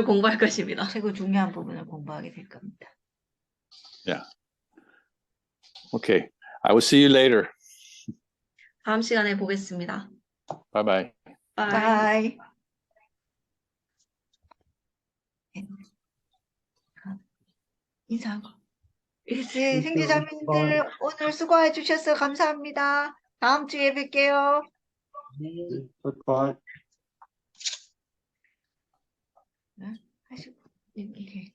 공부할 것입니다. 최고 중요한 부분을 공부하게 될 겁니다. Yeah. Okay. I will see you later. 다음 시간에 보겠습니다. Bye-bye. Bye. Bye. 인사하고. 네, 형제자매님들 오늘 수고해 주셔서 감사합니다. 다음 주에 뵐게요. Goodbye. 하시고 이렇게.